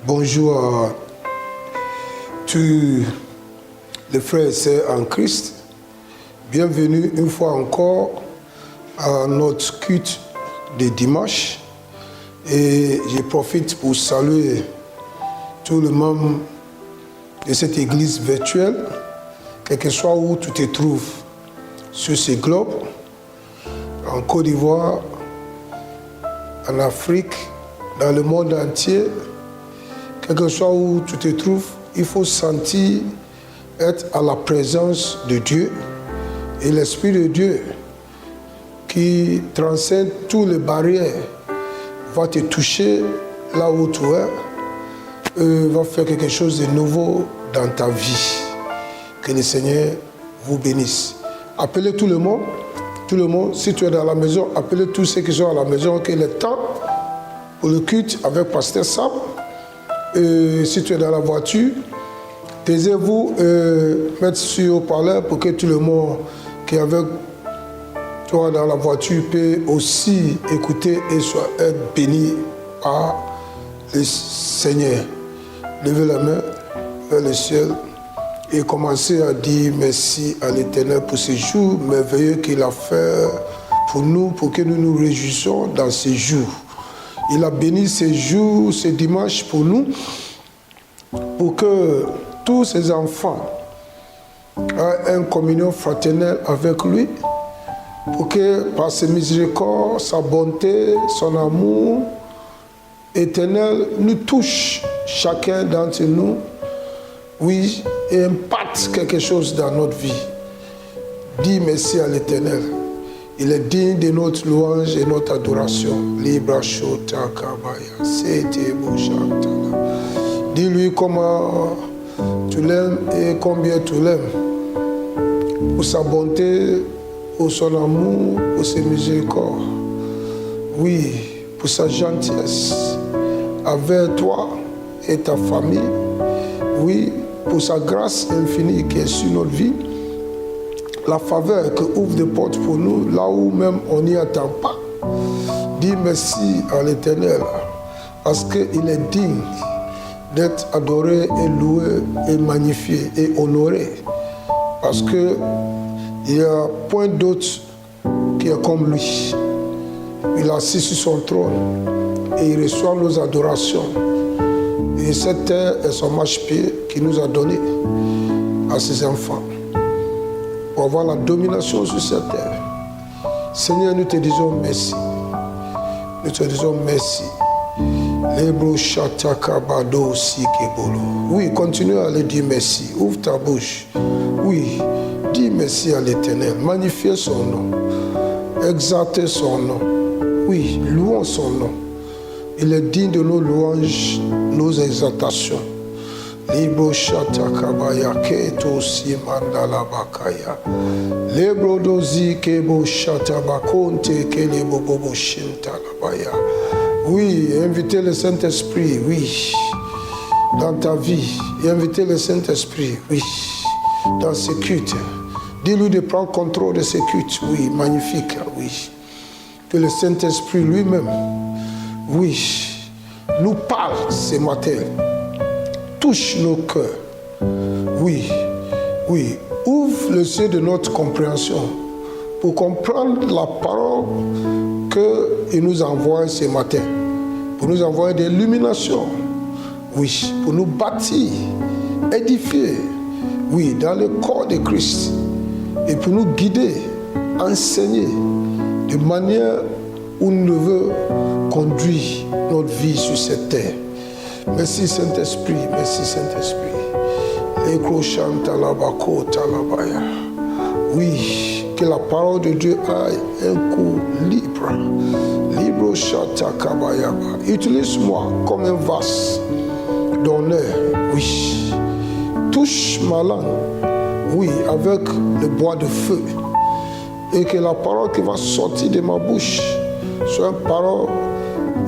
Bonjour à tous les frères et sœurs en Christ. Bienvenue une fois encore à notre culte de dimanche. Et je profite pour saluer tous les membres de cette église virtuelle, quel que soit où tu te trouves sur ce globe, en Côte d'Ivoire, en Afrique, dans le monde entier. Quel que soit où tu te trouves, il faut sentir être à la présence de Dieu. Et l'Esprit de Dieu, qui transcende toutes les barrières, va te toucher là où tu es, va faire quelque chose de nouveau dans ta vie. Que le Seigneur vous bénisse. Appelez tout le monde. Tout le monde, si tu es dans la maison, appelez tous ceux qui sont à la maison, qu'il est temps pour le culte avec Pasteur Sam. Si tu es dans la voiture, taisez-vous, mettre sur haut-parleur pour que tout le monde qui est avec toi dans la voiture peut aussi écouter et soit être béni par le Seigneur. Levez la main vers le ciel et commencez à dire merci à l'Éternel pour ce jour merveilleux qu'il a fait pour nous, pour que nous nous réjouissions dans ce jour. Il a béni ce jour, ce dimanche pour nous, pour que tous ses enfants aient une communion fraternelle avec lui, pour que par ses miséricordes, sa bonté, son amour éternel nous touche chacun d'entre nous, oui, et impacte quelque chose dans notre vie. Dis merci à l'Éternel. Il est digne de notre louange et notre adoration. Libra Shota Kabaya, Sete Bouchantana. Dis-lui comment tu l'aimes et combien tu l'aimes. Pour sa bonté, pour son amour, pour ses miséricordes. Oui, pour sa gentillesse avec toi et ta famille. Oui, pour sa grâce infinie qui est sur notre vie. La faveur que ouvre des portes pour nous, là où même on n'y attend pas. Dis merci à l'Éternel, parce qu'il est digne d'être adoré et loué et magnifié et honoré. Parce qu'il n'y a point d'autre qui est comme lui. Il est assis sur son trône et il reçoit nos adorations. Et cette terre est son marchepied qui nous a donné à ses enfants pour avoir la domination sur cette terre. Seigneur, nous te disons merci. Nous te disons merci. Oui, continue à lui dire merci. Ouvre ta bouche. Oui, dis merci à l'Éternel. Magnifiez son nom. Exaltez son nom. Oui, louons son nom. Il est digne de nos louanges, nos exaltations. Libro Shatakabaya Keto Simandala Bakaya. Libro Dozi Kebo Shatabakonte Kelebo Bobo Shintalabaya. Oui, invitez le Saint-Esprit, oui, dans ta vie. Invitez le Saint-Esprit, oui, dans ce culte. Dis-lui de prendre contrôle de ce culte, oui, magnifique, oui. Que le Saint-Esprit lui-même, oui, nous parle ce matin. Touche nos cœurs. Oui, oui. Ouvre le ciel de notre compréhension pour comprendre la parole qu'il nous envoie ce matin. Pour nous envoyer des illuminations. Oui, pour nous bâtir, édifier. Oui, dans le corps de Christ. Et pour nous guider, enseigner de manière où nous devons conduire notre vie sur cette terre. Merci Saint-Esprit, merci Saint-Esprit. Oui, que la parole de Dieu aille un coup libre. Libre Shata Kabayaba. Utilise-moi comme un vase d'honneur. Oui. Touche ma langue. Oui, avec le bois de feu. Et que la parole qui va sortir de ma bouche soit une parole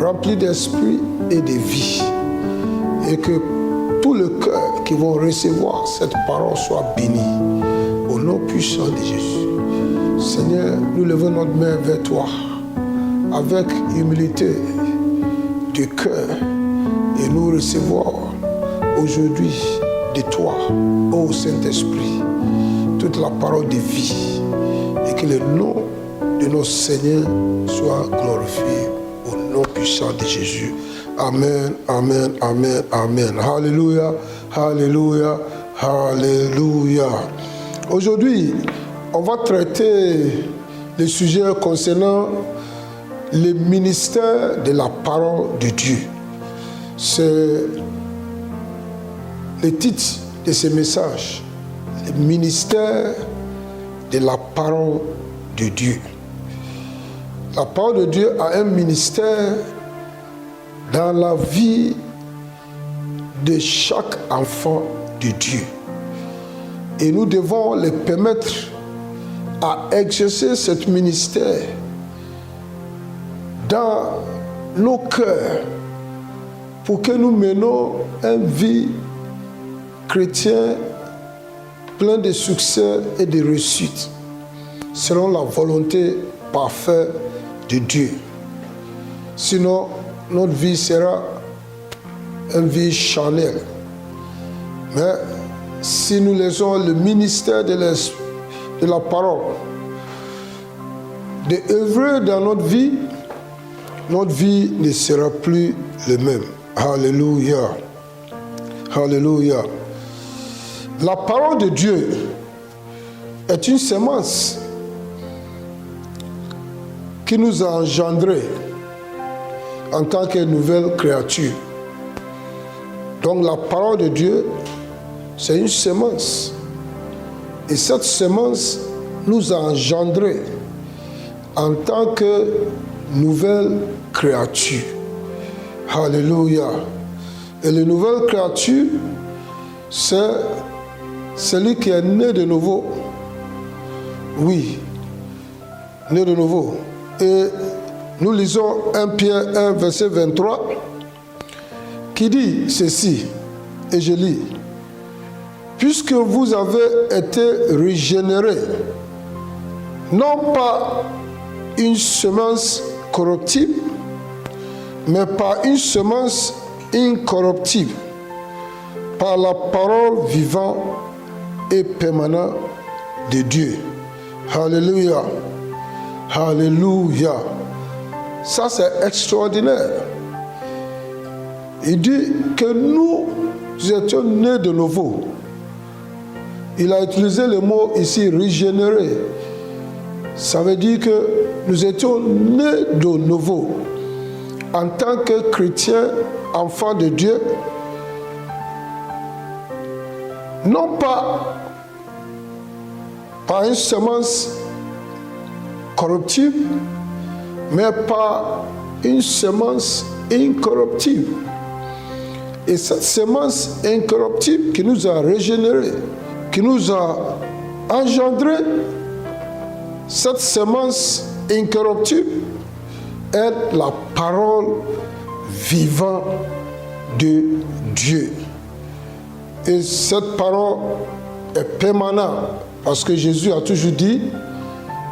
remplie d'esprit et de vie. Et que tout le cœur qui vont recevoir cette parole soit béni. Au nom puissant de Jésus. Seigneur, nous levons notre main vers toi avec humilité de cœur et nous recevoir aujourd'hui de toi, ô Saint-Esprit, toute la parole de vie et que le nom de notre Seigneur soit glorifié au nom puissant de Jésus. Amen, amen, amen, amen. Alléluia, alléluia, alléluia. Aujourd'hui, on va traiter le sujet concernant le ministère de la parole de Dieu. C'est le titre de ce message, le ministère de la parole de Dieu. La parole de Dieu a un ministère dans la vie de chaque enfant de Dieu. Et nous devons les permettre à exercer ce ministère dans nos cœurs pour que nous menions une vie chrétienne pleine de succès et de réussite selon la volonté parfaite de Dieu. Sinon, notre vie sera une vie charnelle. Mais si nous laissons le ministère de la parole d'œuvrer dans notre vie ne sera plus le même. Alléluia. Alléluia. La parole de Dieu est une semence qui nous a engendrés en tant que nouvelle créature. Donc la parole de Dieu, c'est une semence. Et cette semence nous a engendrés en tant que nouvelle créature. Alléluia. Et la nouvelle créature, c'est celui qui est né de nouveau. Oui, né de nouveau. Et nous lisons 1 Pierre 1, verset 23, qui dit ceci, et je lis. Puisque vous avez été régénérés, non pas une semence corruptible, mais par une semence incorruptible, par la parole vivante et permanente de Dieu. Alléluia. Alléluia. Ça, c'est extraordinaire. Il dit que nous étions nés de nouveau. Il a utilisé le mot ici, régénéré. Ça veut dire que nous étions nés de nouveau. En tant que chrétiens, enfants de Dieu, non pas par une semence corruptible, mais par une semence incorruptible. Et cette semence incorruptible qui nous a régénérés, qui nous a engendrés, cette semence incorruptible est la parole vivante de Dieu. Et cette parole est permanente parce que Jésus a toujours dit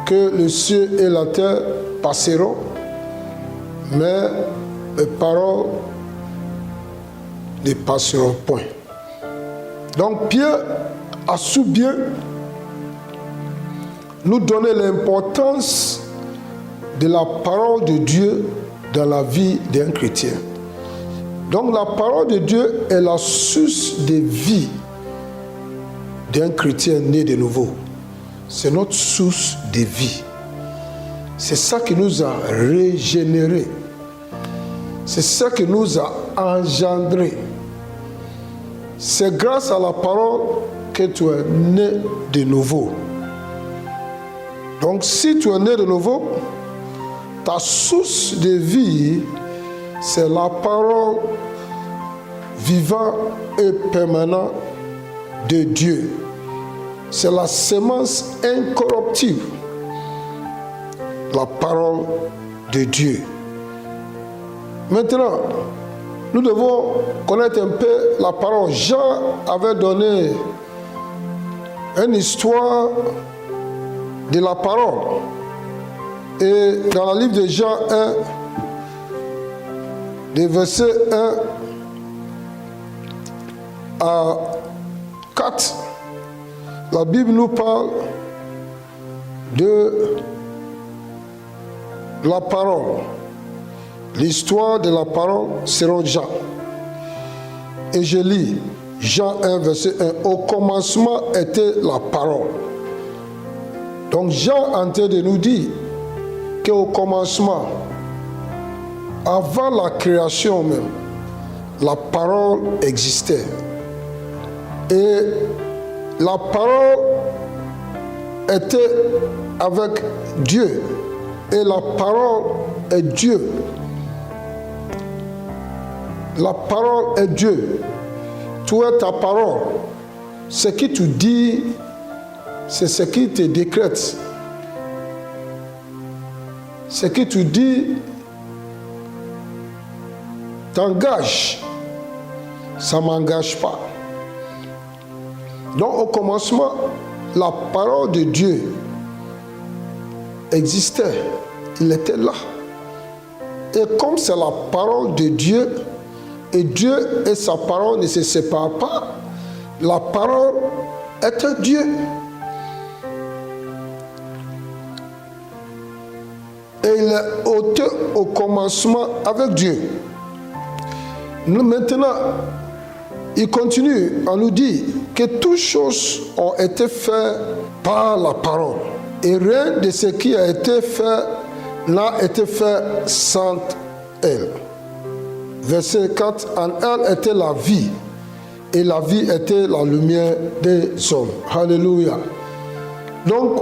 que le ciel et la terre passeront, mais les paroles ne passeront point. Donc Pierre a su bien nous donner l'importance de la parole de Dieu dans la vie d'un chrétien. Donc la parole de Dieu est la source de vie d'un chrétien né de nouveau. C'est notre source de vie. C'est ça qui nous a régénérés. C'est ça qui nous a engendrés. C'est grâce à la parole que tu es né de nouveau. Donc si tu es né de nouveau, ta source de vie, c'est la parole vivante et permanente de Dieu. C'est la semence incorruptible, la parole de Dieu. Maintenant, nous devons connaître un peu la parole. Jean avait donné une histoire de la parole. Et dans le livre de Jean 1, des versets 1 à 4, la Bible nous parle de la parole. L'histoire de la parole selon Jean. Et je lis Jean 1, verset 1. Au commencement était la parole. Donc Jean est en train de nous dire qu'au commencement, avant la création même, la parole existait. Et la parole était avec Dieu. Et la parole est Dieu. La parole est Dieu. Toi, ta parole, ce que tu dis, c'est ce qui te décrète. Ce que tu dis t'engage. Ça ne m'engage pas. Donc, au commencement, la parole de Dieu existait. Il était là. Et comme c'est la parole de Dieu, et Dieu et sa parole ne se séparent pas, la parole est un Dieu. Et il est ôté au commencement avec Dieu. Maintenant, il continue à nous dire que toutes choses ont été faites par la parole. Et rien de ce qui a été fait n'a été fait sans elle. Verset 4, en elle était la vie, et la vie était la lumière des hommes. Alléluia. Donc,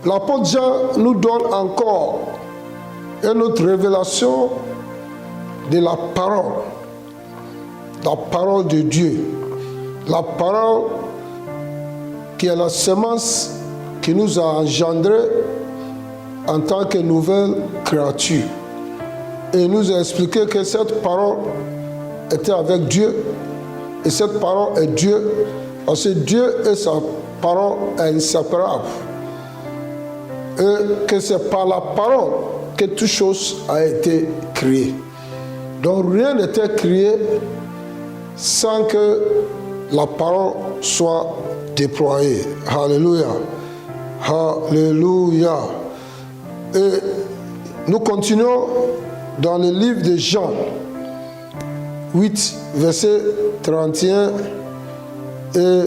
l'apôtre Jean nous donne encore une autre révélation de la parole de Dieu, la parole qui est la semence qui nous a engendrés en tant que nouvelle créature. Et il nous a expliqué que cette parole était avec Dieu, et cette parole est Dieu, parce que Dieu et sa parole est inséparable. Et que c'est par la parole que toute chose a été créée. Donc rien n'était créé sans que la parole soit déployée. Alléluia. Alléluia. Et nous continuons dans le livre de Jean 8, versets 31 et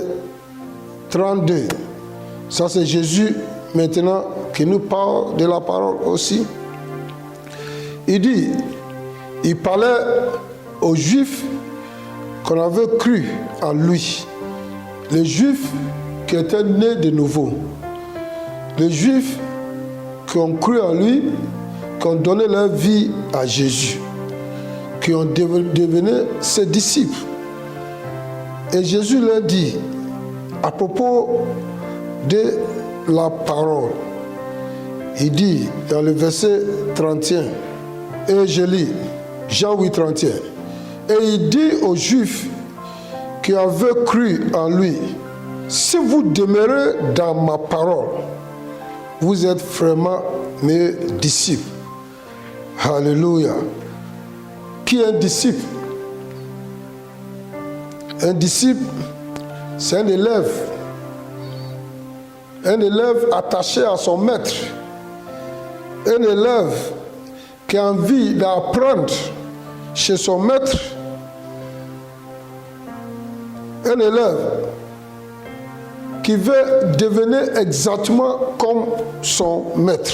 32. Ça, c'est Jésus maintenant qui nous parle de la parole aussi. Il dit, il parlait aux Juifs qu'on avait cru en lui. Les Juifs qui étaient nés de nouveau. Les Juifs qui ont cru en lui, qui ont donné leur vie à Jésus, qui ont devenu ses disciples. Et Jésus leur dit, à propos de la parole, il dit dans le verset 31, et je lis, Jean 8, 31, et il dit aux Juifs qui avaient cru en lui, si vous demeurez dans ma parole, vous êtes vraiment mes disciples. Alléluia. Qui est un disciple? Un disciple, c'est un élève. Un élève attaché à son maître. Un élève qui a envie d'apprendre chez son maître. Un élève qui veut devenir exactement comme son maître,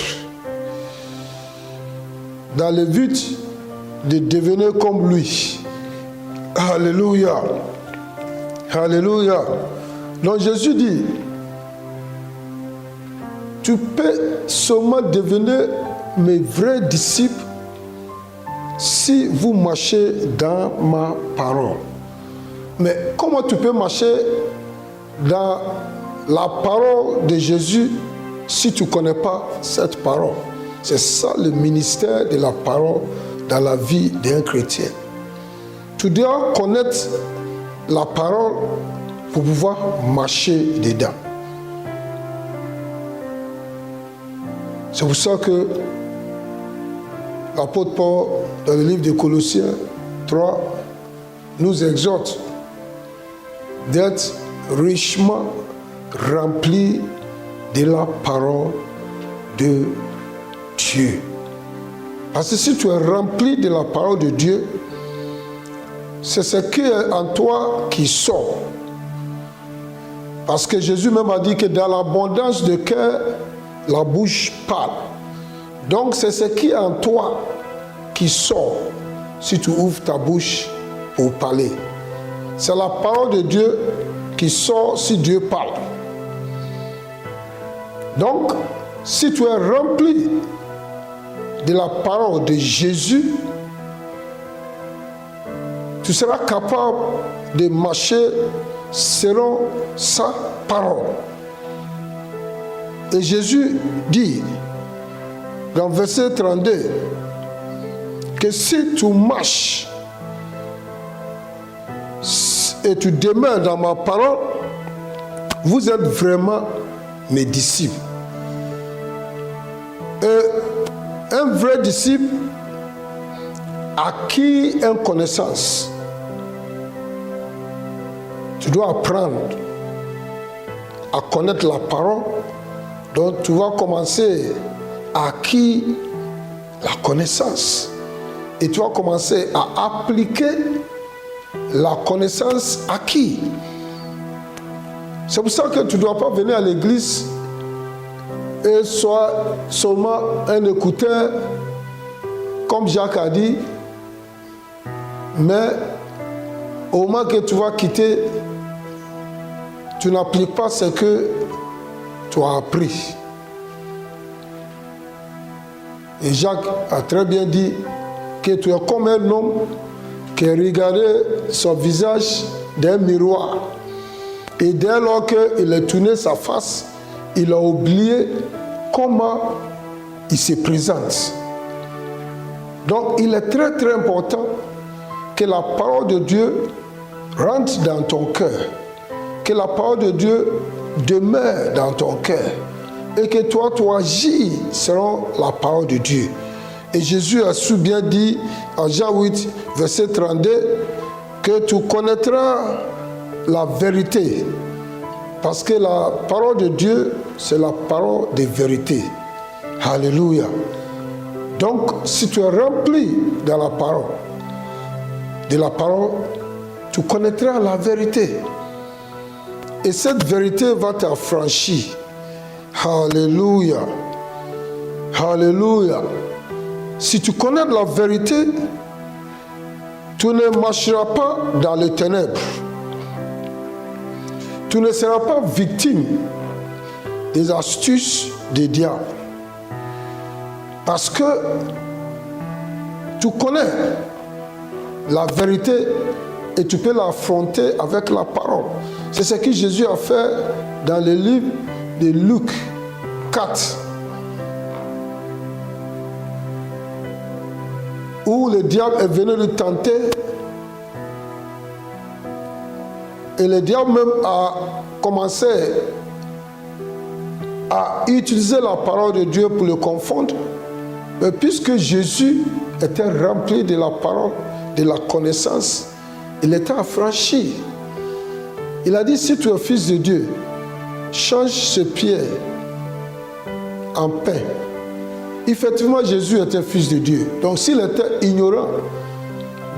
dans le but de devenir comme lui. Alléluia. Alléluia. Donc Jésus dit, tu peux seulement devenir mes vrais disciples si vous marchez dans ma parole. Mais comment tu peux marcher dans la parole de Jésus si tu ne connais pas cette parole? C'est ça le ministère de la parole dans la vie d'un chrétien. Tu dois connaître la parole pour pouvoir marcher dedans. C'est pour ça que l'apôtre Paul, dans le livre de Colossiens 3, nous exhorte d'être richement rempli de la parole de Dieu. Parce que si tu es rempli de la parole de Dieu, c'est ce qui est en toi qui sort. Parce que Jésus même a dit que dans l'abondance de cœur, la bouche parle. Donc c'est ce qui est en toi qui sort si tu ouvres ta bouche pour parler. C'est la parole de Dieu qui sort si Dieu parle. Donc, si tu es rempli de la parole de Jésus, tu seras capable de marcher selon sa parole. Et Jésus dit dans verset 32 que si tu marches et tu demeures dans ma parole, vous êtes vraiment mes disciples. Et un vrai disciple acquiert une connaissance. Tu dois apprendre à connaître la parole, donc tu vas commencer à acquérir la connaissance. Et tu vas commencer à appliquer la connaissance acquise. C'est pour ça que tu ne dois pas venir à l'église et sois seulement un écouteur, comme Jacques a dit, mais au moment que tu vas quitter, tu n'appliques pas ce que tu as appris. Et Jacques a très bien dit que tu es comme un homme qui regardait son visage d'un miroir. Et dès lors qu'il a tourné sa face, il a oublié comment il se présente. Donc il est très très important que la parole de Dieu rentre dans ton cœur, que la parole de Dieu demeure dans ton cœur et que toi tu agis selon la parole de Dieu. Et Jésus a su bien dit en Jean 8, verset 32, que tu connaîtras la vérité. Parce que la parole de Dieu, c'est la parole de vérité. Alléluia. Donc, si tu es rempli de la parole, tu connaîtras la vérité. Et cette vérité va t'affranchir. Alléluia. Alléluia. Si tu connais la vérité, tu ne marcheras pas dans les ténèbres. Tu ne seras pas victime des astuces des diables. Parce que tu connais la vérité et tu peux l'affronter avec la parole. C'est ce que Jésus a fait dans le livre de Luc 4. Où le diable est venu le tenter. Et le diable même a commencé à utiliser la parole de Dieu pour le confondre. Mais puisque Jésus était rempli de la parole, de la connaissance, il était affranchi. Il a dit, si tu es fils de Dieu, change ce pierre en pain. Effectivement, Jésus était fils de Dieu. Donc s'il était ignorant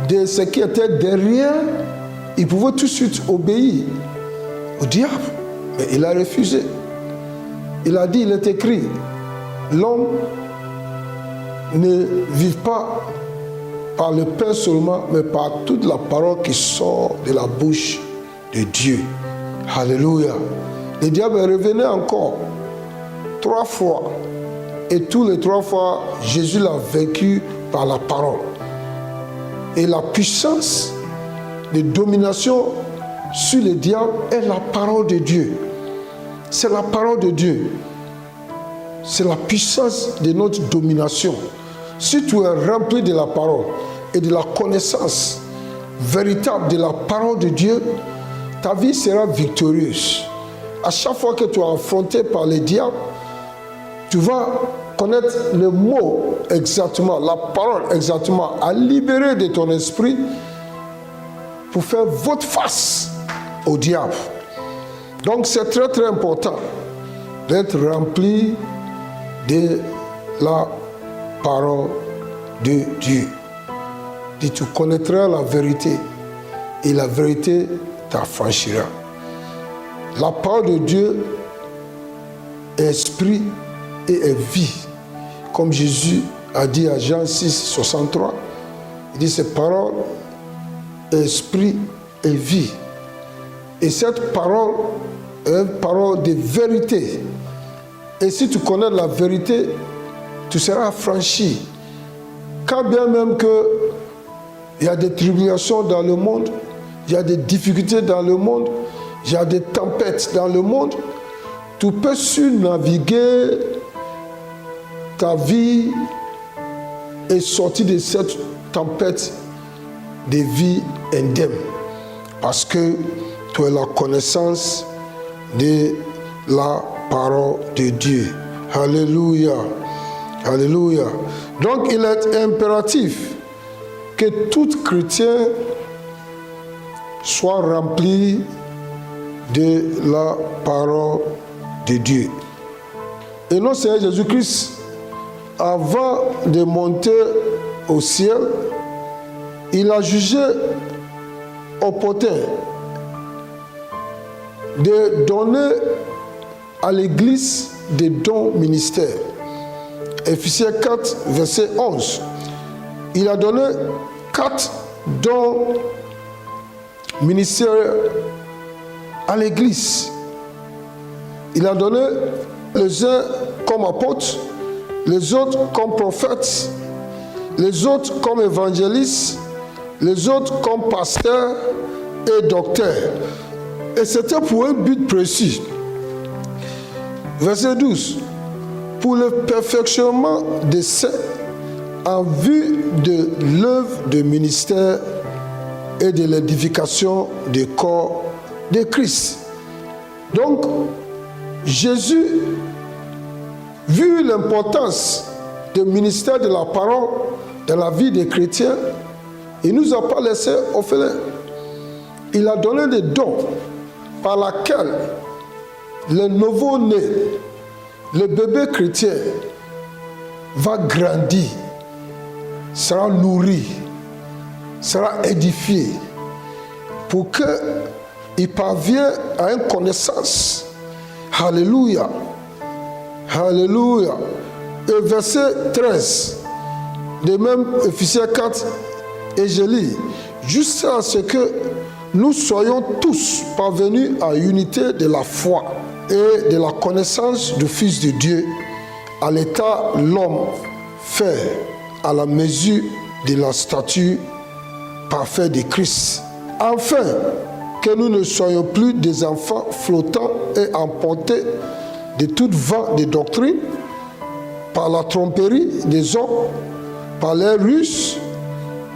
de ce qui était derrière, il pouvait tout de suite obéir au diable. Mais il a refusé. Il a dit, il est écrit, l'homme ne vit pas par le pain seulement, mais par toute la parole qui sort de la bouche de Dieu. Alléluia. Le diable est revenu encore 3 fois. Et tous les 3 fois, Jésus l'a vaincu par la parole. Et la puissance de domination sur le diable est la parole de Dieu. C'est la parole de Dieu. C'est la puissance de notre domination. Si tu es rempli de la parole et de la connaissance véritable de la parole de Dieu, ta vie sera victorieuse. À chaque fois que tu es affronté par le diable, tu vas connaître le mot exactement, la parole exactement, à libérer de ton esprit pour faire volte face au diable. Donc c'est très très important d'être rempli de la parole de Dieu. Et tu connaîtras la vérité et la vérité t'affranchira. La parole de Dieu est esprit et est vie. Comme Jésus a dit à Jean 6, 63, il dit cette parole est esprit et vie. Et cette parole est une parole de vérité. Et si tu connais la vérité, tu seras affranchi. Quand bien même il y a des tribulations dans le monde, il y a des difficultés dans le monde, il y a des tempêtes dans le monde, tu peux naviguer ta vie et sortir de cette tempête de vie indemne. Parce que tu as la connaissance de la parole de Dieu. Alléluia. Alléluia. Donc il est impératif que tout chrétien soit rempli de la parole de Dieu. Et notre Seigneur Jésus-Christ, avant de monter au ciel, il a jugé opportun de donner à l'Église des dons ministères. Éphésiens 4, verset 11. Il a donné 4 dons ministères à l'Église. Il a donné les uns comme apôtres, les autres comme prophètes, les autres comme évangélistes, les autres comme pasteurs et docteurs. Et c'était pour un but précis. Verset 12. Pour le perfectionnement des saints en vue de l'œuvre de ministère et de l'édification du corps de Christ. Donc, Jésus, vu l'importance du ministère de la parole dans la vie des chrétiens, il ne nous a pas laissé orphelins. Il a donné des dons par lesquels le nouveau-né, le bébé chrétien, va grandir, sera nourri, sera édifié, pour qu'il parvienne à une connaissance. Alléluia. Alléluia. Et verset 13, de même Éphésiens 4, et je lis, jusqu'à ce que nous soyons tous parvenus à l'unité de la foi et de la connaissance du Fils de Dieu, à l'état l'homme fait à la mesure de la stature parfaite de Christ, afin que nous ne soyons plus des enfants flottants et emportés de toute vent de doctrine, par la tromperie des hommes, par les ruses,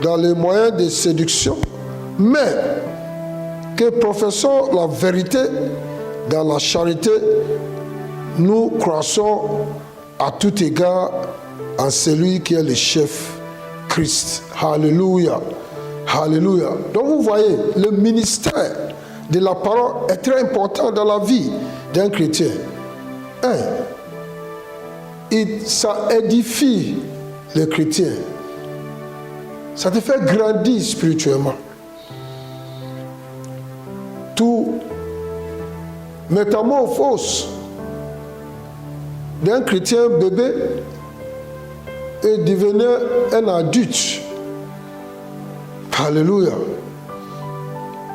dans les moyens de séduction, mais que professons la vérité dans la charité, nous croissons à tout égard en celui qui est le chef, Christ. Alléluia. Alléluia. Donc vous voyez, le ministère de la parole est très important dans la vie d'un chrétien. Ça édifie le chrétien. Ça te fait grandir spirituellement. Tout métamorphose d'un chrétien bébé et devenir un adulte. Alléluia.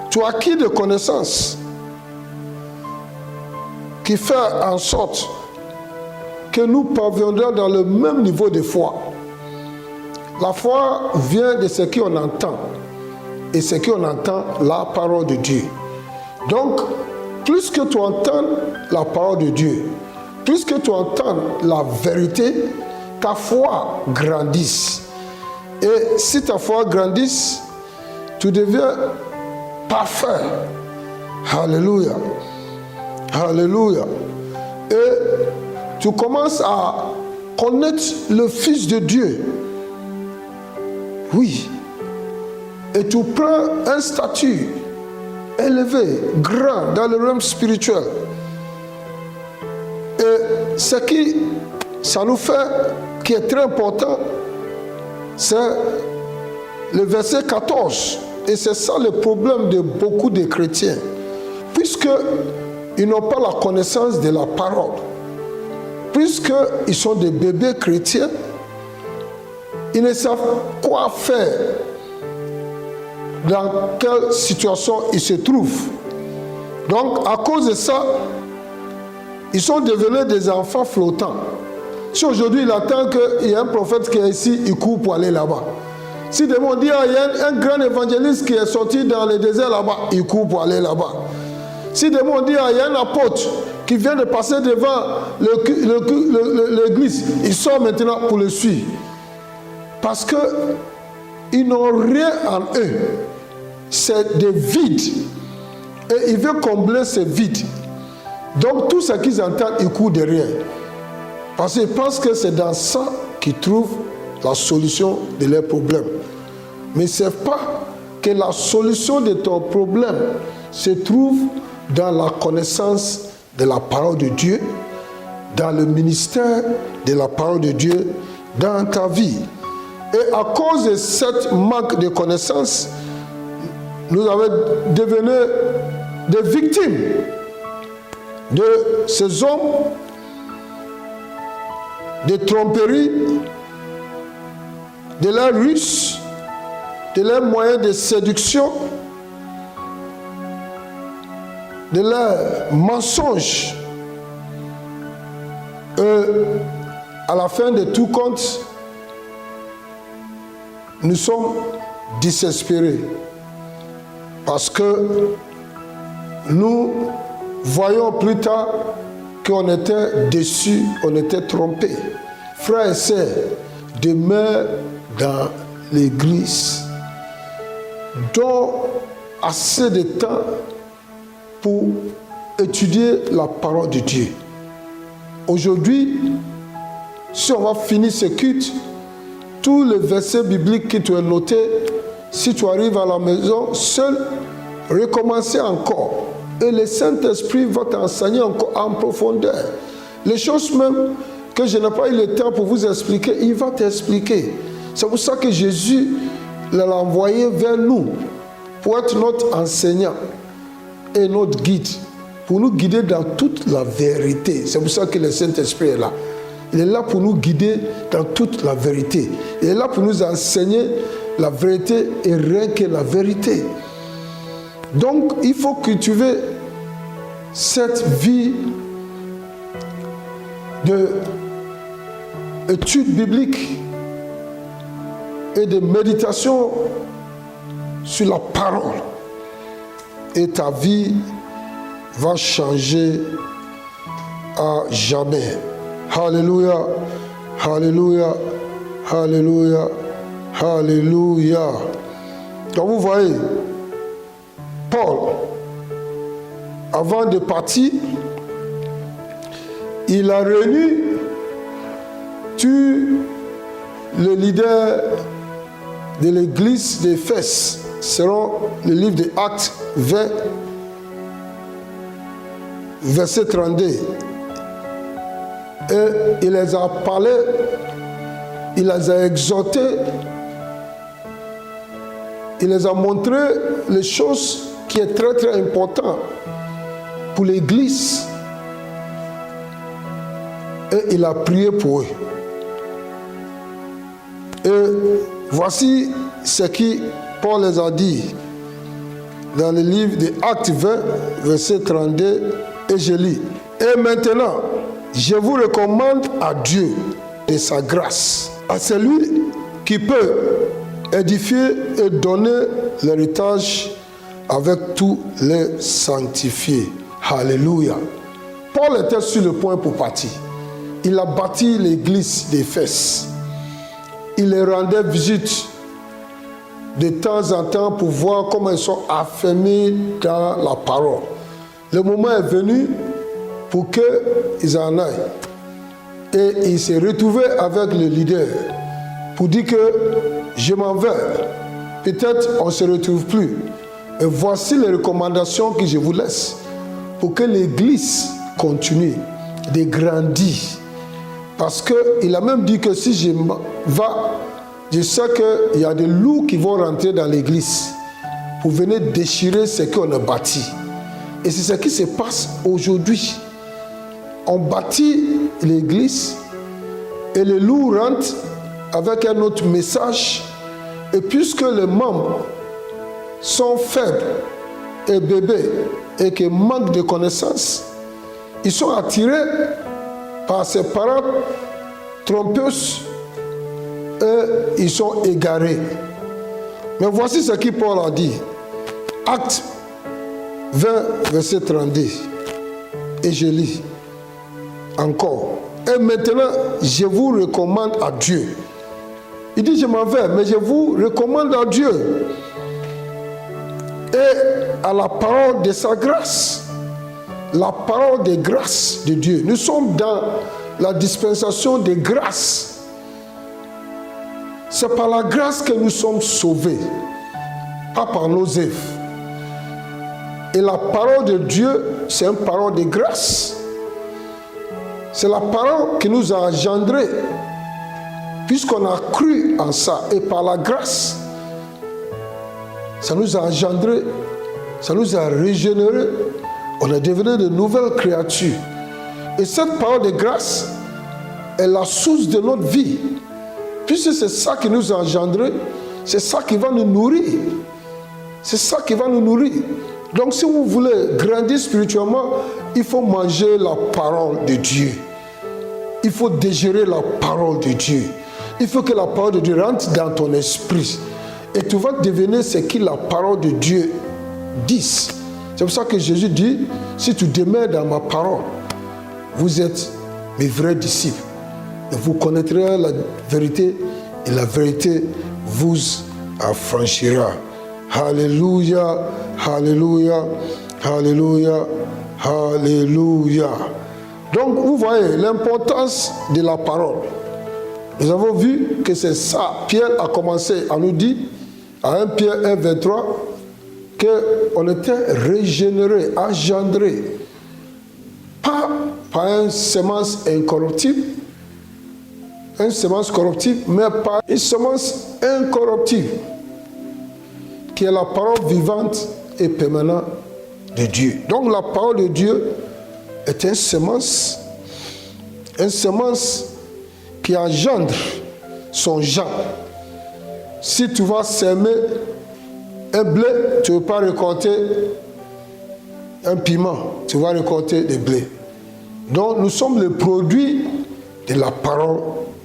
Tu as acquis des connaissances qui fait en sorte que nous parviendrons dans le même niveau de foi. La foi vient de ce qu'on entend. Et ce qu'on entend, la parole de Dieu. Donc, plus que tu entends la parole de Dieu, plus que tu entends la vérité, ta foi grandisse. Et si ta foi grandisse, tu deviens parfait. Alléluia. Alléluia. Et tu commences à connaître le Fils de Dieu. Oui. Et tu prends un statut élevé, grand dans le realm spirituel. Et ce qui ça nous fait, qui est très important, c'est le verset 14. Et c'est ça le problème de beaucoup de chrétiens. Puisqu'ils n'ont pas la connaissance de la parole, puisqu'ils sont des bébés chrétiens, ils ne savent quoi faire, dans quelle situation ils se trouvent. Donc, à cause de ça, ils sont devenus des enfants flottants. Si aujourd'hui il attend qu'il y ait un prophète qui est ici, il court pour aller là-bas. Si demain on dit il y a un grand évangéliste qui est sorti dans le désert là-bas, il court pour aller là-bas. Si demain on dit il y a un apôtre qui vient de passer devant l'église, il sort maintenant pour le suivre. Parce qu'ils n'ont rien en eux. C'est des vides. Et il veut combler ces vides. Donc tout ce qu'ils entendent, ils courent derrière. Parce qu'ils pensent que c'est dans ça qu'ils trouvent la solution de leurs problèmes. Mais ils ne savent pas que la solution de ton problème se trouve dans la connaissance de la parole de Dieu, dans le ministère de la parole de Dieu dans ta vie. Et à cause de cette manque de connaissance, nous avons devenu des victimes de ces hommes, de tromperies, de leurs ruses, de leurs moyens de séduction, de leurs mensonges. À la fin de tout compte, nous sommes désespérés parce que nous voyons plus tard qu'on était déçus, on était trompés. Frères et sœurs, demeure dans l'église. Donne assez de temps pour étudier la parole de Dieu. Aujourd'hui, si on va finir ce culte, tous les versets bibliques qui tu as notés, si tu arrives à la maison, seul, recommencer encore. Et le Saint-Esprit va t'enseigner encore en profondeur. Les choses même que je n'ai pas eu le temps pour vous expliquer, il va t'expliquer. C'est pour ça que Jésus l'a envoyé vers nous, pour être notre enseignant et notre guide, pour nous guider dans toute la vérité. C'est pour ça que le Saint-Esprit est là. Il est là pour nous guider dans toute la vérité. Il est là pour nous enseigner la vérité et rien que la vérité. Donc, il faut cultiver cette vie d'étude biblique et de méditation sur la parole. Et ta vie va changer à jamais. Alléluia, alléluia, alléluia, alléluia. Donc vous voyez, Paul, avant de partir, il a réuni tous les leaders de l'église d'Éphèse, selon le livre des Actes 20, verset 32. Et il les a parlé, il les a exhortés, il les a montré les choses qui est très très important pour l'église. Et il a prié pour eux. Et voici ce que Paul les a dit dans le livre des Actes 20, verset 32, et je lis. Et maintenant, je vous recommande à Dieu de sa grâce, à celui qui peut édifier et donner l'héritage avec tous les sanctifiés. Alléluia. Paul était sur le point pour partir. Il a bâti l'église d'Éphèse. Il les rendait visite de temps en temps pour voir comment ils sont affermis dans la parole. Le moment est venu pour qu'ils en aillent. Et il s'est retrouvé avec le leader pour dire que je m'en vais. Peut-être on ne se retrouve plus. Et voici les recommandations que je vous laisse pour que l'Église continue de grandir. Parce qu'il a même dit que si je vais, je sais qu'il y a des loups qui vont rentrer dans l'Église pour venir déchirer ce qu'on a bâti. Et c'est ce qui se passe aujourd'hui. On bâtit l'Église et les loups rentrent avec un autre message. Et puisque les membres sont faibles et bébés et qui manquent de connaissances, ils sont attirés par ces paroles trompeuses et ils sont égarés. Mais voici ce que Paul a dit. Acte 20, verset 32. Et je lis encore. Et maintenant, je vous recommande à Dieu. Il dit, je m'en vais, mais je vous recommande à Dieu et à la parole de sa grâce. La parole de grâce de Dieu. Nous sommes dans la dispensation de grâce. C'est par la grâce que nous sommes sauvés, pas par nos œuvres. Et la parole de Dieu, c'est une parole de grâce. C'est la parole qui nous a engendrés, puisqu'on a cru en ça. Et par la grâce, ça nous a engendrés, ça nous a régénérés. On est devenu de nouvelles créatures. Et cette parole de grâce est la source de notre vie. Puisque c'est ça qui nous a engendrés, c'est ça qui va nous nourrir. C'est ça qui va nous nourrir. Donc si vous voulez grandir spirituellement, il faut manger la parole de Dieu. Il faut digérer la parole de Dieu. Il faut que la parole de Dieu rentre dans ton esprit. Et tu vas devenir ce que la parole de Dieu dit. C'est pour ça que Jésus dit, si tu demeures dans ma parole, vous êtes mes vrais disciples. Et vous connaîtrez la vérité et la vérité vous affranchira. Alléluia, alléluia, alléluia, alléluia. Donc vous voyez l'importance de la parole. Nous avons vu que c'est ça. Pierre a commencé à nous dire, à 1 Pierre 1, 23, qu'on était régénéré, engendré, pas par une semence incorruptible, une semence corruptible, mais par une semence incorruptible, qui est la parole vivante et permanente de Dieu. Donc la parole de Dieu est une semence qui engendre son genre. Si tu vas s'aimer un blé, tu ne veux pas récolter un piment, tu vas récolter des blés. Donc nous sommes le produit de la parole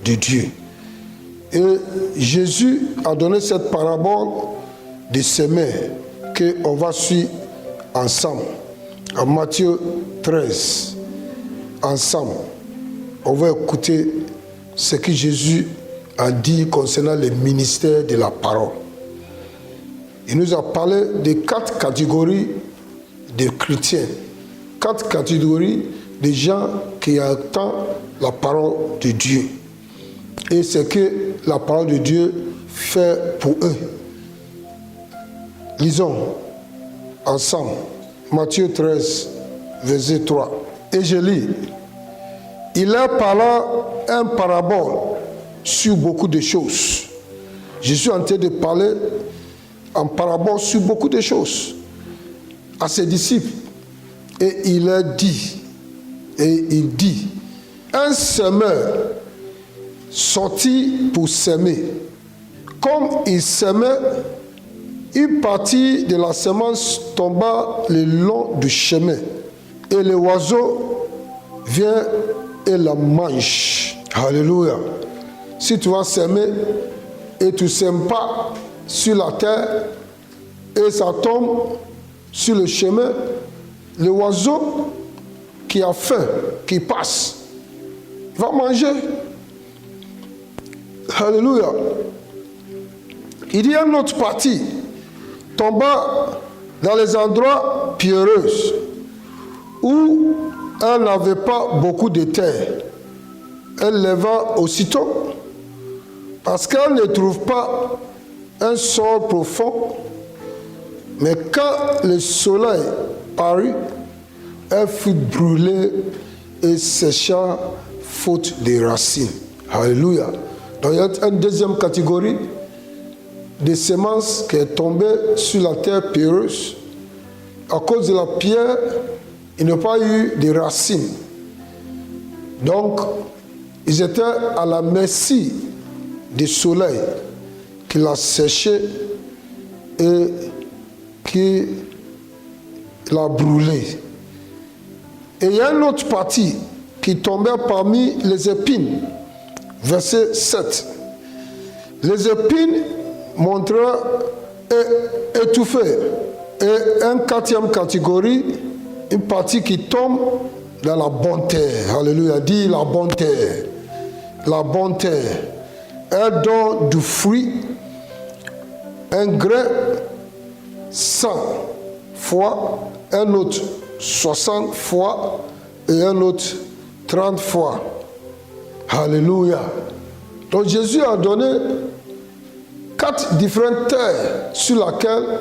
de Dieu. Et Jésus a donné cette parabole de semer qu'on va suivre ensemble. En Matthieu 13, ensemble, on va écouter ce que Jésus a dit concernant le ministère de la parole. Il nous a parlé de 4 catégories de chrétiens, 4 catégories de gens qui entendent la parole de Dieu. Et ce que la parole de Dieu fait pour eux. Lisons ensemble Matthieu 13, verset 3. Et je lis. Il a parlé un parabole sur beaucoup de choses. Je suis en train de parler en parabole sur beaucoup de choses à ses disciples. Et il a dit, un semeur sortit pour s'aimer. Comme il s'aimait, une partie de la semence tomba le long du chemin. Et les oiseaux viennent et la mangent. Alléluia. Si tu vas s'aimer et tu ne sèmes pas sur la terre et ça tombe sur le chemin, l'oiseau qui a faim, qui passe, va manger. Alléluia. Il y a une autre partie tomba dans les endroits pierreux où elle n'avait pas beaucoup de terre. Elle leva aussitôt parce qu'elle ne trouve pas un sol profond, Mais quand le soleil parut, elle fut brûlée et sécha faute de racines. Alléluia. Donc il y a une deuxième catégorie de semences qui est tombée sur la terre pierreuse. À cause de la pierre, il n'y a pas eu de racines. Donc, ils étaient à la merci du soleil qui l'a séché et qui l'a brûlé. Et il y a une autre partie qui tombait parmi les épines. Verset 7. Les épines montrent étouffées. Et une quatrième catégorie, une partie qui tombe dans la bonne terre. Alléluia. Dis la bonne terre. La bonne terre. Elle donne du fruit, un grain 100 fois, un autre 60 fois et un autre 30 fois. Alléluia. Donc Jésus a donné 4 différentes terres sur lesquelles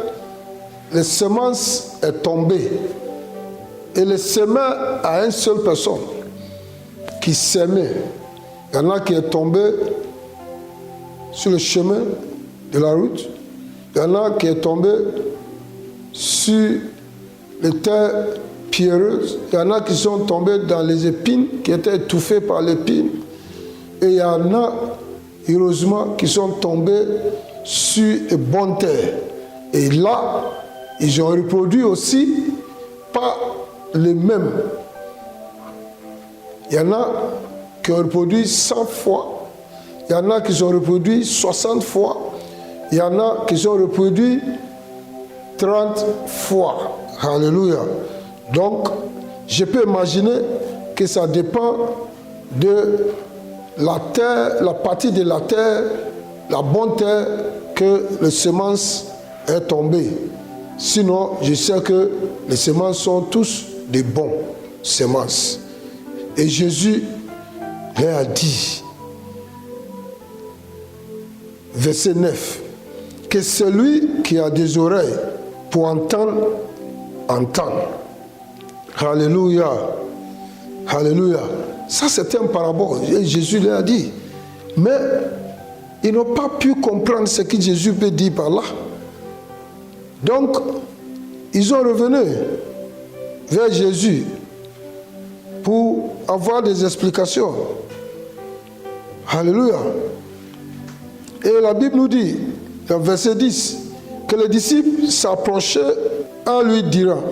les semences est tombée. Et les semait à une seule personne qui s'aimait. Il y en a qui est tombé sur le chemin de la route. Il y en a qui est tombé sur les terres pierreuses. Il y en a qui sont tombés dans les épines, qui étaient étouffés par l'épine. Et il y en a, heureusement, qui sont tombés sur les bonnes terres. Et là, ils ont reproduit aussi pas les mêmes. Il y en a qui ont reproduit 100 fois. Il y en a qui ont reproduit 60 fois. Il y en a qui ont reproduit 30 fois. Alléluia. Donc, je peux imaginer que ça dépend de la terre, la partie de la terre, la bonne terre que les semences est tombée. Sinon, je sais que les semences sont tous des bons semences. Et Jésus leur a dit, verset 9, que celui qui a des oreilles pour entendre, entende. Alléluia. Alléluia. Ça, c'est un parabole. Et Jésus leur a dit. Mais ils n'ont pas pu comprendre ce que Jésus peut dire par là. Donc, ils sont revenus vers Jésus pour avoir des explications. Alléluia. Et la Bible nous dit, dans verset 10, que les disciples s'approchaient en lui disant,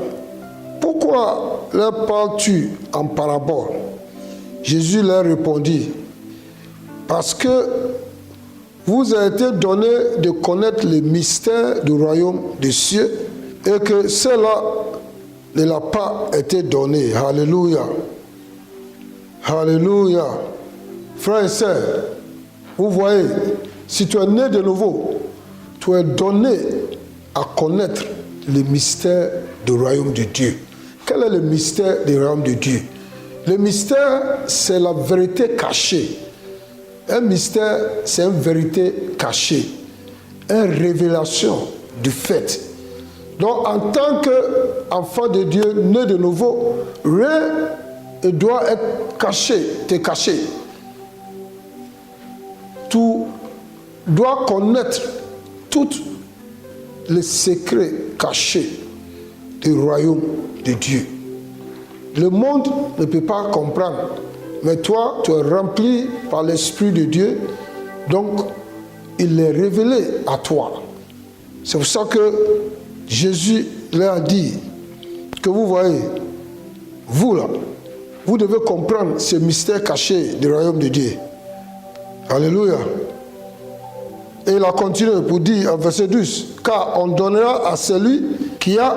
pourquoi leur parles-tu en parabole? Jésus leur répondit, parce que vous a été donné de connaître les mystères du royaume des cieux et que cela ne l'a pas été donné. Alléluia. Alléluia. Frères et sœurs, vous voyez, si tu es né de nouveau, tu es donné à connaître les mystères du royaume de Dieu. Quel est le mystère du royaume de Dieu? Le mystère, c'est la vérité cachée. Un mystère, c'est une vérité cachée, une révélation du fait. Donc, en tant qu'enfant de Dieu, né de nouveau, rien ne doit être caché, Tu dois connaître tous les secrets cachés du royaume de Dieu. Le monde ne peut pas comprendre. Mais toi, tu es rempli par l'Esprit de Dieu, donc il est révélé à toi. C'est pour ça que Jésus leur a dit que vous voyez, vous là, vous devez comprendre ce mystère caché du royaume de Dieu. Alléluia. Et il a continué pour dire en verset 12, car on donnera à celui qui a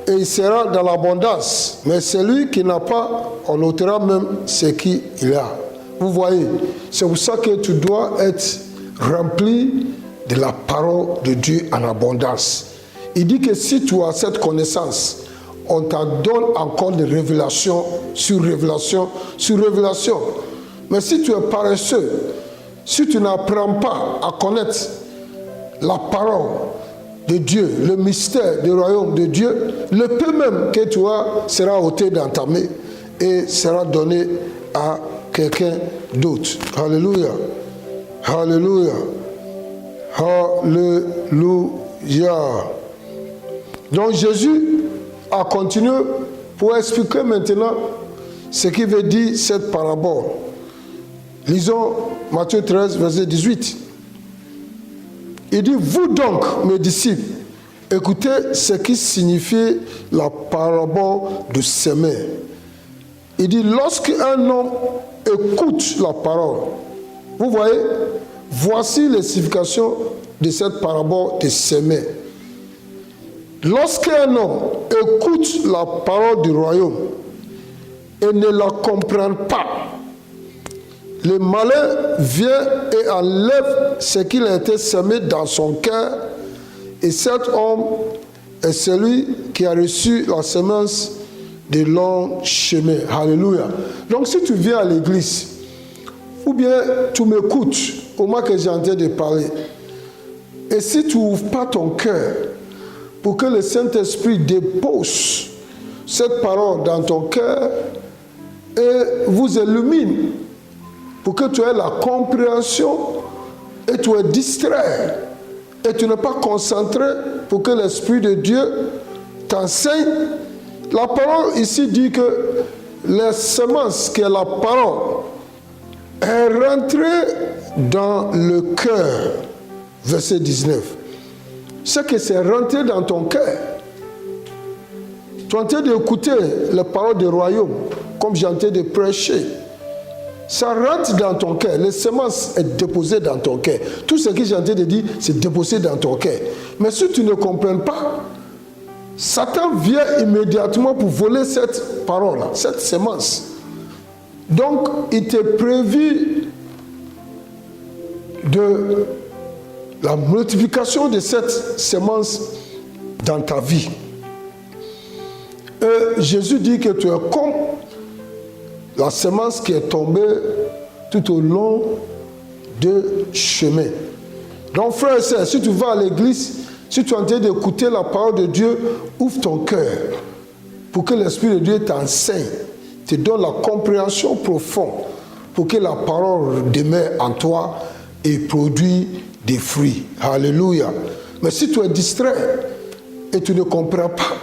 et il sera dans l'abondance. Mais celui qui n'a pas, on ôtera même ce qu'il a. Vous voyez, c'est pour ça que tu dois être rempli de la parole de Dieu en abondance. Il dit que si tu as cette connaissance, on t'en donne encore des révélations sur révélation sur révélation. Mais si tu es paresseux, si tu n'apprends pas à connaître la parole, de Dieu, le mystère du royaume de Dieu, le peu même que toi sera ôté dans ta main et sera donné à quelqu'un d'autre. Alléluia. Alléluia. Alléluia. Donc Jésus a continué pour expliquer maintenant ce qui veut dire cette parabole. Lisons Matthieu 13, verset 18. Il dit, vous donc, mes disciples, écoutez ce qui signifie la parabole du semeur. Il dit, lorsqu'un homme écoute la parole, vous voyez, voici les significations de cette parabole du semeur. Lorsqu'un homme écoute la parole du royaume et ne la comprend pas, le malin vient et enlève ce qu'il a été semé dans son cœur, et cet homme est celui qui a reçu la semence de long chemin. Alléluia. Donc si tu viens à l'église, ou bien tu m'écoutes au moment que j'ai en train de parler, et si tu n'ouvres pas ton cœur pour que le Saint-Esprit dépose cette parole dans ton cœur et vous illumine, pour que tu aies la compréhension et tu es distrait et tu n'es pas concentré pour que l'Esprit de Dieu t'enseigne. La parole ici dit que la semence qui est la parole est rentrée dans le cœur. Verset 19. Ce que c'est rentré dans ton cœur. Tu es en train d'écouter les paroles du royaume, comme j'ai en train de prêcher. Ça rentre dans ton cœur. Les semences sont déposées dans ton cœur. Tout ce que j'ai en train de dire, c'est déposé dans ton cœur. Mais si tu ne comprends pas, Satan vient immédiatement pour voler cette parole, cette semence. Donc, il t'est prévu de la multiplication de cette semence dans ta vie. Et Jésus dit que tu es comme la semence qui est tombée tout au long de chemin. Donc, frère et sœur, si tu vas à l'église, si tu es en train d'écouter la parole de Dieu, ouvre ton cœur pour que l'Esprit de Dieu t'enseigne, te donne la compréhension profonde pour que la parole demeure en toi et produit des fruits. Alléluia. Mais si tu es distrait et tu ne comprends pas,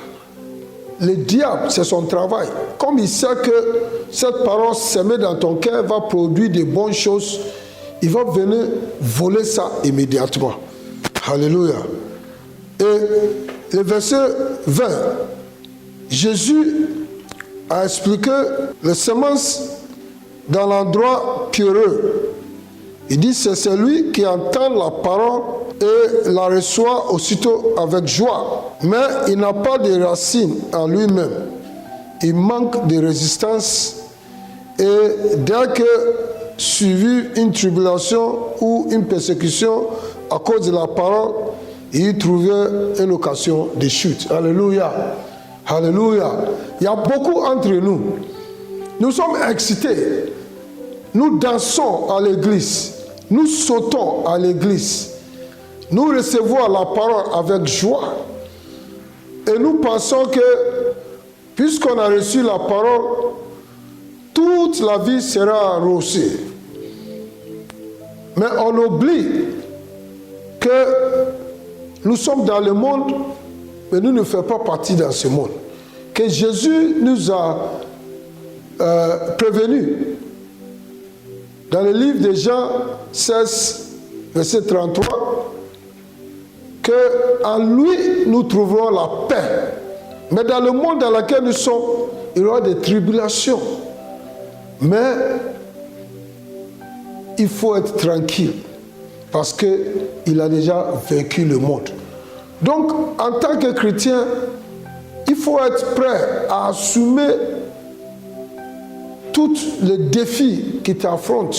le diable, c'est son travail. Comme il sait que cette parole semée dans ton cœur va produire de bonnes choses, il va venir voler ça immédiatement. Alléluia. Et le verset 20, Jésus a expliqué les semences dans l'endroit pierreux. Il dit, c'est celui qui entend la parole et la reçoit aussitôt avec joie. Mais il n'a pas de racines en lui-même. Il manque de résistance et dès que suivit une tribulation ou une persécution à cause de la parole, il trouvait une occasion de chute. Alléluia. Alléluia. Il y a beaucoup entre nous. Nous sommes excités. Nous dansons à l'église. Nous sautons à l'église. Nous recevons la parole avec joie. Et nous pensons que, puisqu'on a reçu la parole, toute la vie sera arrosée. Mais on oublie que nous sommes dans le monde, mais nous ne faisons pas partie de ce monde. Que Jésus nous a prévenus. Dans le livre de Jean 16, verset 33, qu'en lui, nous trouverons la paix. Mais dans le monde dans lequel nous sommes, il y aura des tribulations. Mais il faut être tranquille parce qu'il a déjà vaincu le monde. Donc, en tant que chrétien, il faut être prêt à assumer tous les défis qui t'affrontent,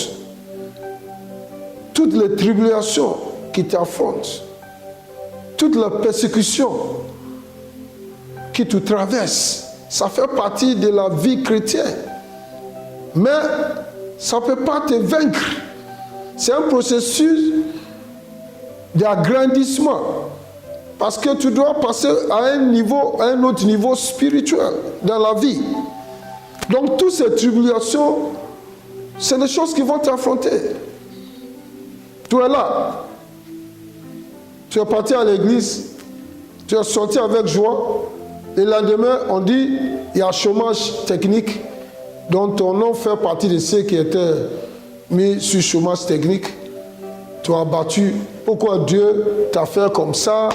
toutes les tribulations qui t'affrontent, toutes les persécutions qui te traversent. Ça fait partie de la vie chrétienne. Mais ça ne peut pas te vaincre. C'est un processus d'agrandissement. Parce que tu dois passer à un autre niveau spirituel dans la vie. Donc toutes ces tribulations, c'est des choses qui vont t'affronter. Tu es là. Tu es parti à l'église. Tu es sorti avec joie. Et le lendemain, on dit, il y a chômage technique. Donc ton nom fait partie de ceux qui étaient mis sur chômage technique. Tu as battu. Pourquoi Dieu t'a fait comme ça?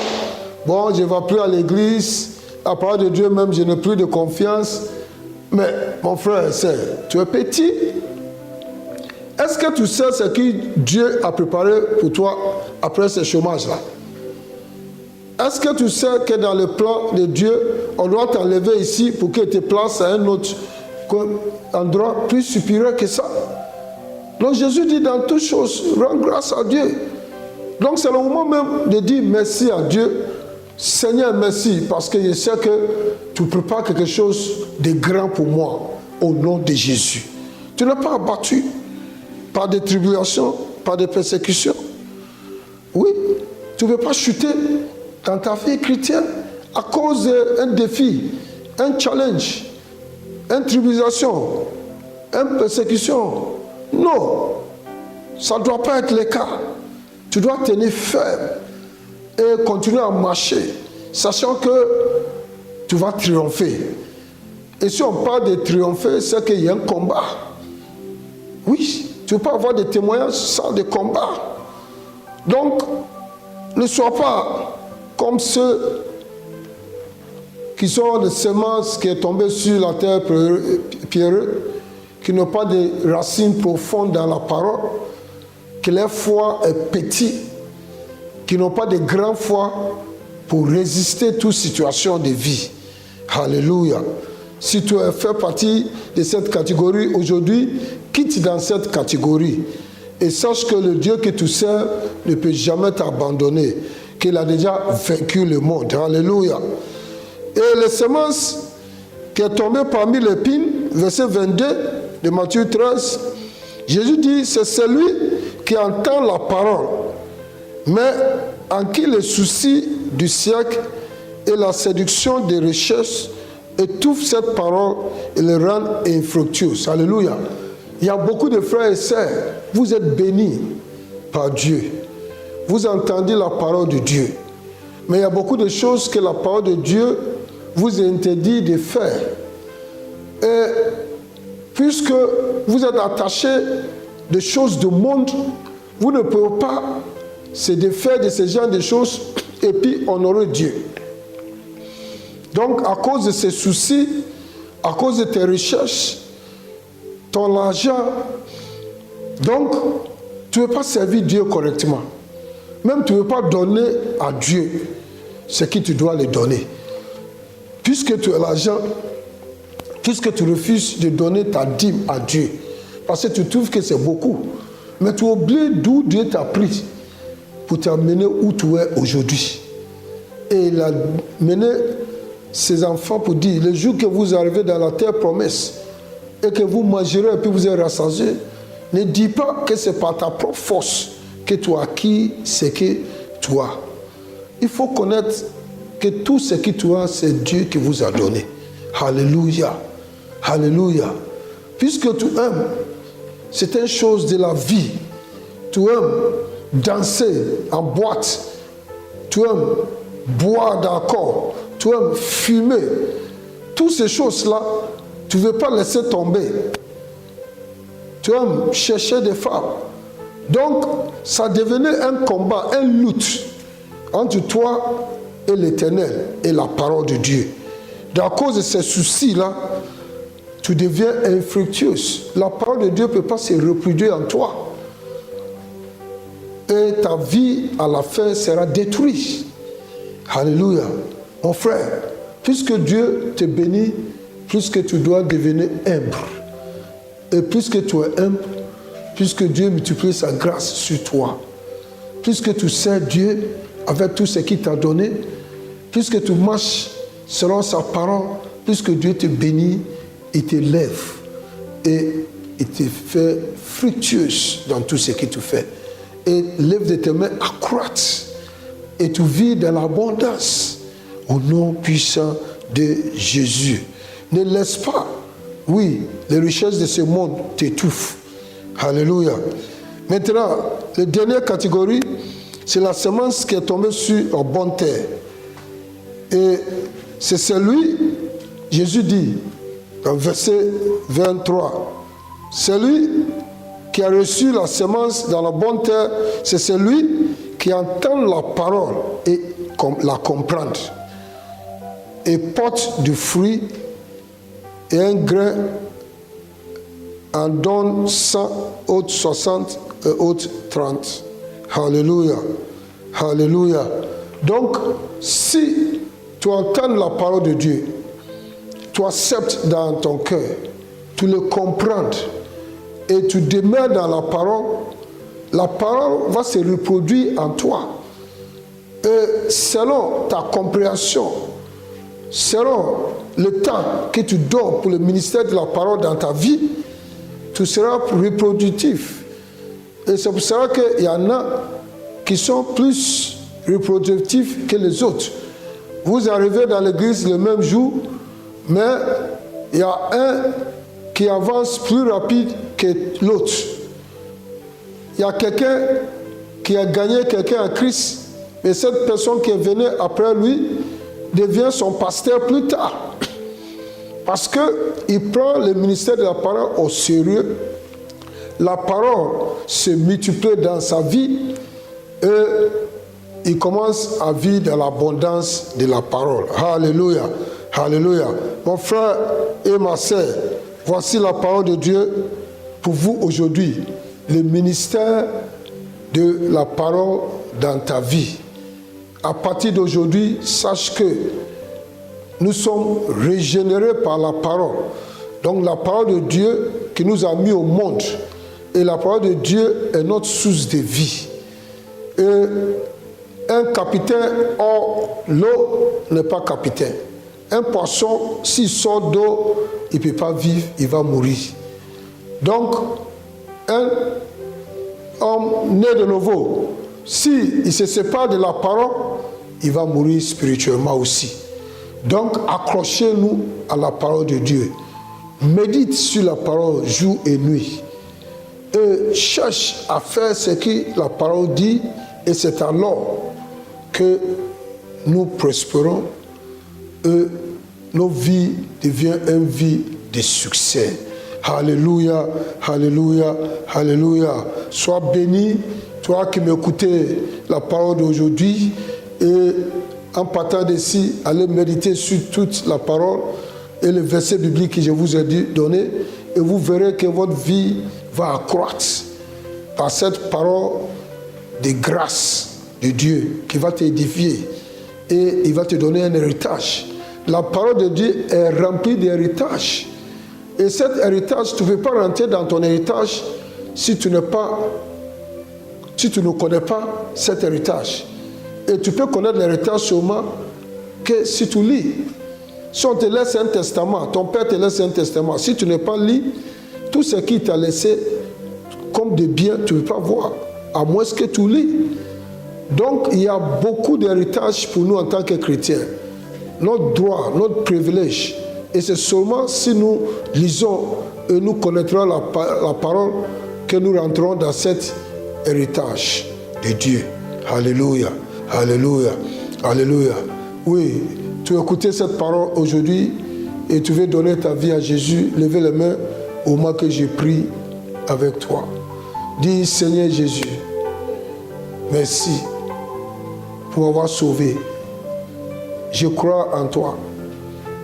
Bon, je ne vais plus à l'église. La parole de Dieu même, je n'ai plus de confiance. Mais mon frère et sœur, tu es petit. Est-ce que tu sais ce que Dieu a préparé pour toi après ce chômage-là? Est-ce que tu sais que dans le plan de Dieu, on doit t'enlever ici pour qu'il te place à un autre endroit plus supérieur que ça? Donc Jésus dit dans toutes choses, rends grâce à Dieu. Donc c'est le moment même de dire merci à Dieu. Seigneur, merci, parce que je sais que tu prépares quelque chose de grand pour moi, au nom de Jésus. Tu n'es pas abattu par des tribulations, par des persécutions. Oui, tu ne veux pas chuter dans ta vie chrétienne à cause d'un défi, un challenge, une tribulation, une persécution. Non, ça ne doit pas être le cas. Tu dois tenir ferme et continuer à marcher, sachant que tu vas triompher. Et si on parle de triompher, c'est qu'il y a un combat. Oui, tu ne peux pas avoir des témoignages sans des combats. Donc, ne sois pas comme ceux qui sont des semences qui sont tombées sur la terre pierreuse, qui n'ont pas de racines profondes dans la parole, que leur foi est petite, qui n'ont pas de grande foi pour résister à toute situation de vie. Alléluia. Si tu fais partie de cette catégorie aujourd'hui, quitte dans cette catégorie et sache que le Dieu que tu sers ne peut jamais t'abandonner, qu'il a déjà vaincu le monde. Alléluia. Et les semences qui est tombée parmi les l'épine, verset 22 de Matthieu 13, Jésus dit, c'est celui qui entend la parole, mais en qui les soucis du siècle et la séduction des richesses étouffent cette parole et les rendent infructueuse. Alléluia. Il y a beaucoup de frères et sœurs, vous êtes bénis par Dieu. Vous entendez la parole de Dieu. Mais il y a beaucoup de choses que la parole de Dieu vous interdit de faire. Et puisque vous êtes attachés des choses du monde, vous ne pouvez pas se défaire de ce genre de choses et puis honorer Dieu. Donc, à cause de ces soucis, à cause de tes recherches, ton argent, donc, tu ne veux pas servir Dieu correctement. Même tu ne veux pas donner à Dieu ce que tu dois lui donner. Puisque tu as l'argent, puisque tu refuses de donner ta dîme à Dieu, parce que tu trouves que c'est beaucoup, mais tu oublies d'où Dieu t'a pris pour t'amener où tu es aujourd'hui. Et il a mené ses enfants pour dire, le jour que vous arrivez dans la terre promesse et que vous mangerez et puis vous êtes rassasiés, ne dis pas que c'est par ta propre force que tu as acquis ce que tu as. Il faut connaître que tout ce que tu as, c'est Dieu qui vous a donné. Alléluia. Alléluia. Puisque tu aimes, c'est une chose de la vie. Tu aimes danser en boîte. Tu aimes boire d'alcool. Tu aimes fumer. Toutes ces choses-là, tu ne veux pas laisser tomber. Tu aimes chercher des femmes. Donc, ça devenait un combat, un lutte entre toi et l'Éternel et la parole de Dieu. À cause de ces soucis-là, tu deviens infructueuse. La parole de Dieu ne peut pas se reproduire en toi. Et ta vie, à la fin, sera détruite. Alléluia. Mon frère, puisque Dieu te bénit, puisque tu dois devenir humble. Et puisque tu es humble, puisque Dieu multiplie sa grâce sur toi, puisque tu sers Dieu avec tout ce qu'il t'a donné, puisque tu marches selon sa parole, puisque Dieu te bénit, il te lève et il te fait fructueuse dans tout ce que tu fais. Et lève de tes mains, accroître et tu vis dans l'abondance. Au nom puissant de Jésus. Ne laisse pas, oui, les richesses de ce monde t'étouffent. Alléluia. Maintenant, la dernière catégorie, c'est la semence qui est tombée sur la bonne terre. Et c'est celui, Jésus dit, dans verset 23, celui qui a reçu la semence dans la bonne terre, c'est celui qui entend la parole et la comprend, et porte du fruit, et un grain en donne 100, autres 60 et autres 30. Alléluia. Alléluia. Donc, si tu entends la parole de Dieu, tu acceptes dans ton cœur, tu le comprends et tu demeures dans la parole va se reproduire en toi. Et selon ta compréhension, selon le temps que tu donnes pour le ministère de la parole dans ta vie, tu seras reproductif. Et c'est pour ça qu'il y en a qui sont plus reproductifs que les autres. Vous arrivez dans l'église le même jour, mais il y a un qui avance plus rapide que l'autre. Il y a quelqu'un qui a gagné quelqu'un en Christ, mais cette personne qui est venue après lui devient son pasteur plus tard. Parce qu'il prend le ministère de la parole au sérieux. La parole se multiplie dans sa vie et il commence à vivre dans l'abondance de la parole. Alléluia. Alléluia. Mon frère et ma sœur, voici la parole de Dieu pour vous aujourd'hui. Le ministère de la parole dans ta vie. À partir d'aujourd'hui, sache que nous sommes régénérés par la parole. Donc la parole de Dieu qui nous a mis au monde. Et la parole de Dieu est notre source de vie. Et un capitaine hors l'eau n'est pas capitaine. Un poisson, s'il sort d'eau, il ne peut pas vivre, il va mourir. Donc, un homme né de nouveau, s'il se sépare de la parole, il va mourir spirituellement aussi. Donc, accrochez-nous à la parole de Dieu. Médite sur la parole jour et nuit. Et cherche à faire ce que la parole dit, et c'est alors que nous prospérons et nos vies deviennent une vie de succès. Alléluia, alléluia, alléluia. Sois béni, toi qui m'écoutez la parole d'aujourd'hui, et en partant d'ici, allez méditer sur toute la parole et le verset biblique que je vous ai donné, et vous verrez que votre vie va accroître par cette parole de grâce de Dieu qui va t'édifier et il va te donner un héritage. La parole de Dieu est remplie d'héritage. Et cet héritage, tu ne peux pas rentrer dans ton héritage si tu ne connais pas cet héritage. Et tu peux connaître l'héritage seulement que si tu lis. Si on te laisse un testament, ton père te laisse un testament, si tu n'es pas lu, tout ce qu'il t'a laissé comme des biens, tu ne peux pas voir, à moins que tu lis. Donc, il y a beaucoup d'héritage pour nous en tant que chrétiens. Notre droit, notre privilège. Et c'est seulement si nous lisons et nous connaîtrons la parole que nous rentrons dans cet héritage de Dieu. Alléluia, alléluia, alléluia. Oui, tu as écouté cette parole aujourd'hui et tu veux donner ta vie à Jésus. Levez les mains au moment que j'ai pris avec toi. Dis, Seigneur Jésus, merci pour m'avoir sauvé. Je crois en toi,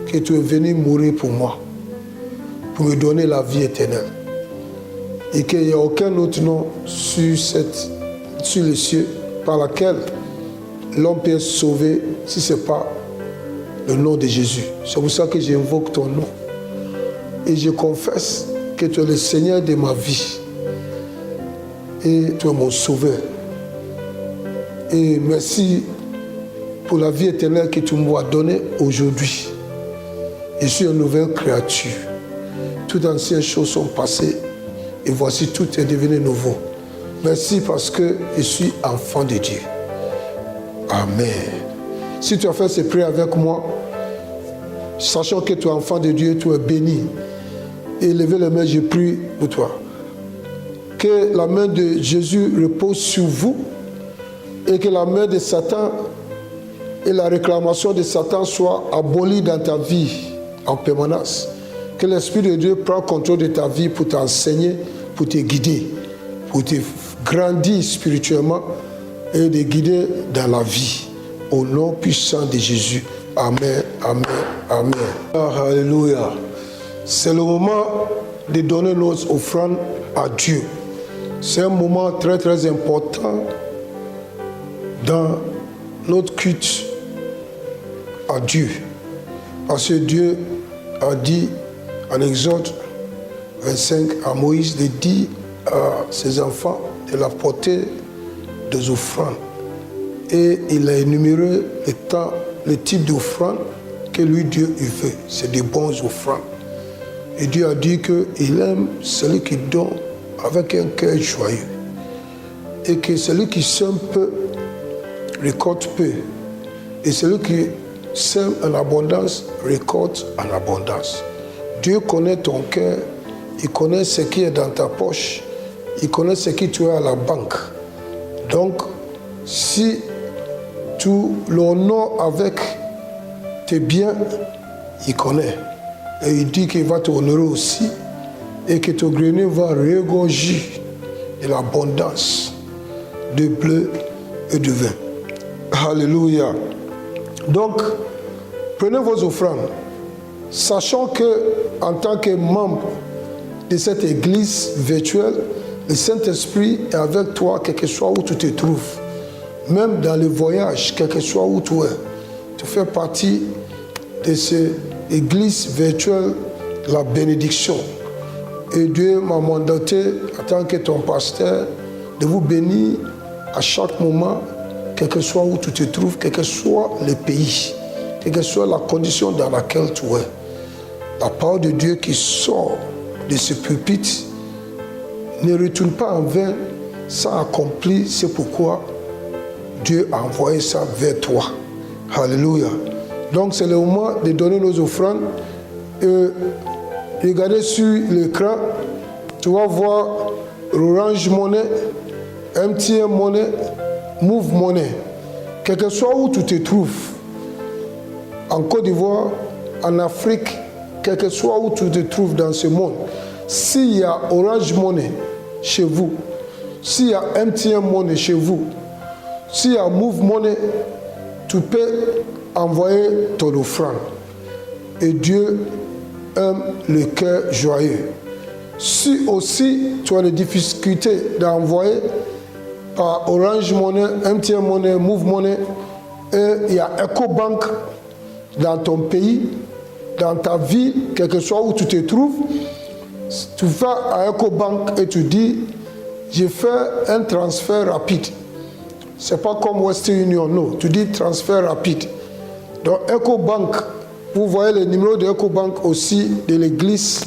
que tu es venu mourir pour moi, pour me donner la vie éternelle. Et qu'il n'y a aucun autre nom sur les cieux par lequel l'homme peut être sauvé si ce n'est pas le nom de Jésus. C'est pour ça que j'invoque ton nom. Et je confesse que tu es le Seigneur de ma vie. Et tu es mon sauveur. Et merci pour la vie éternelle que tu m'as donnée aujourd'hui. Je suis une nouvelle créature. Toutes anciennes choses sont passées et voici tout est devenu nouveau. Merci parce que je suis enfant de Dieu. Amen. Si tu as fait ces prières avec moi, sachant que tu es enfant de Dieu, tu es béni. Et levez les mains, je prie pour toi. Que la main de Jésus repose sur vous et que la main de Satan et la réclamation de Satan soient abolies dans ta vie en permanence. Que l'Esprit de Dieu prenne contrôle de ta vie pour t'enseigner, pour te guider, pour te grandir spirituellement et te guider dans la vie. Au nom puissant de Jésus. Amen, amen, amen. Alléluia. C'est le moment de donner nos offrandes à Dieu. C'est un moment très très important dans notre culte à Dieu. Parce que Dieu a dit en Exode 25 à Moïse de dire à ses enfants de l'apporter des offrandes. Et il a énuméré le type d'offrande que lui, Dieu, il veut. C'est des bons offrandes. Et Dieu a dit qu'il aime celui qui donne avec un cœur joyeux. Et que celui qui sème peu récolte peu. Et celui qui sème en abondance récolte en abondance. Dieu connaît ton cœur. Il connaît ce qui est dans ta poche. Il connaît ce que tu as à la banque. Donc, si tu l'honores avec tes biens, il connaît. Et il dit qu'il va t'honorer aussi et que ton grenier va regorger de l'abondance de bleu et de vin. Alléluia. Donc, prenez vos offrandes, sachant que en tant que membre de cette église virtuelle, le Saint-Esprit est avec toi, quel que soit où tu te trouves. Même dans le voyage, quel que soit où tu es, tu fais partie de cette église virtuelle, la bénédiction. Et Dieu m'a mandaté, en tant que ton pasteur, de vous bénir à chaque moment, quel que soit où tu te trouves, quel que soit le pays, quelle que soit la condition dans laquelle tu es. La parole de Dieu qui sort de ce pupitre ne retourne pas en vain sans accomplir ce pourquoi Dieu a envoyé ça vers toi. Alléluia. Donc c'est le moment de donner nos offrandes. Regardez sur l'écran, tu vas voir Orange Money, MTN Money, Move Money. Quel que soit où tu te trouves, en Côte d'Ivoire, en Afrique, quel que soit où tu te trouves dans ce monde, s'il y a Orange Money chez vous, s'il y a MTN Money chez vous, s'il y a Move Money, tu peux envoyer ton offrande. Et Dieu aime le cœur joyeux. Si aussi tu as des difficultés d'envoyer par Orange Money, MTN Money, Move Money, et il y a EcoBank dans ton pays, dans ta ville, quel que soit où tu te trouves, tu vas à EcoBank et tu dis, j'ai fait un transfert rapide. Ce n'est pas comme Western Union, non. Tu dis transfert rapide. Donc EcoBank, vous voyez le numéro de EcoBank aussi de l'église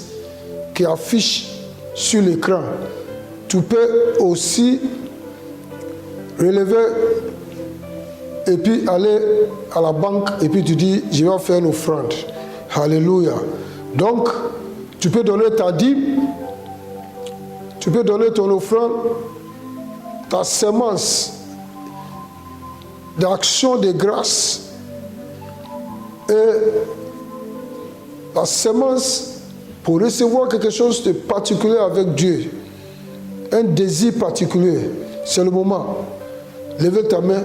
qui affiche sur l'écran. Tu peux aussi relever et puis aller à la banque et puis tu dis, je vais faire une offrande. Alléluia. Donc, tu peux donner ta dîme, tu peux donner ton offrande, ta semence d'action de grâce et la semence pour recevoir quelque chose de particulier avec Dieu, un désir particulier. C'est le moment. Levez ta main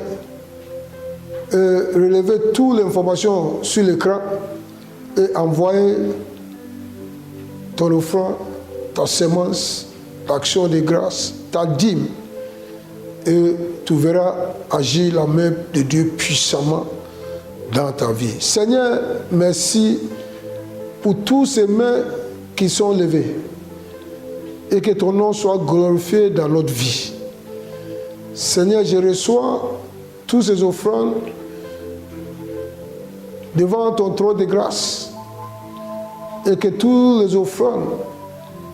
et relevez toutes les informations sur l'écran et envoyez ton offrande, ta semence, l'action de grâce, ta dîme. Et tu verras agir la main de Dieu puissamment dans ta vie. Seigneur, merci pour tous ces mains qui sont levées et que ton nom soit glorifié dans notre vie. Seigneur, je reçois tous ces offrandes devant ton trône de grâce et que tous les offrandes,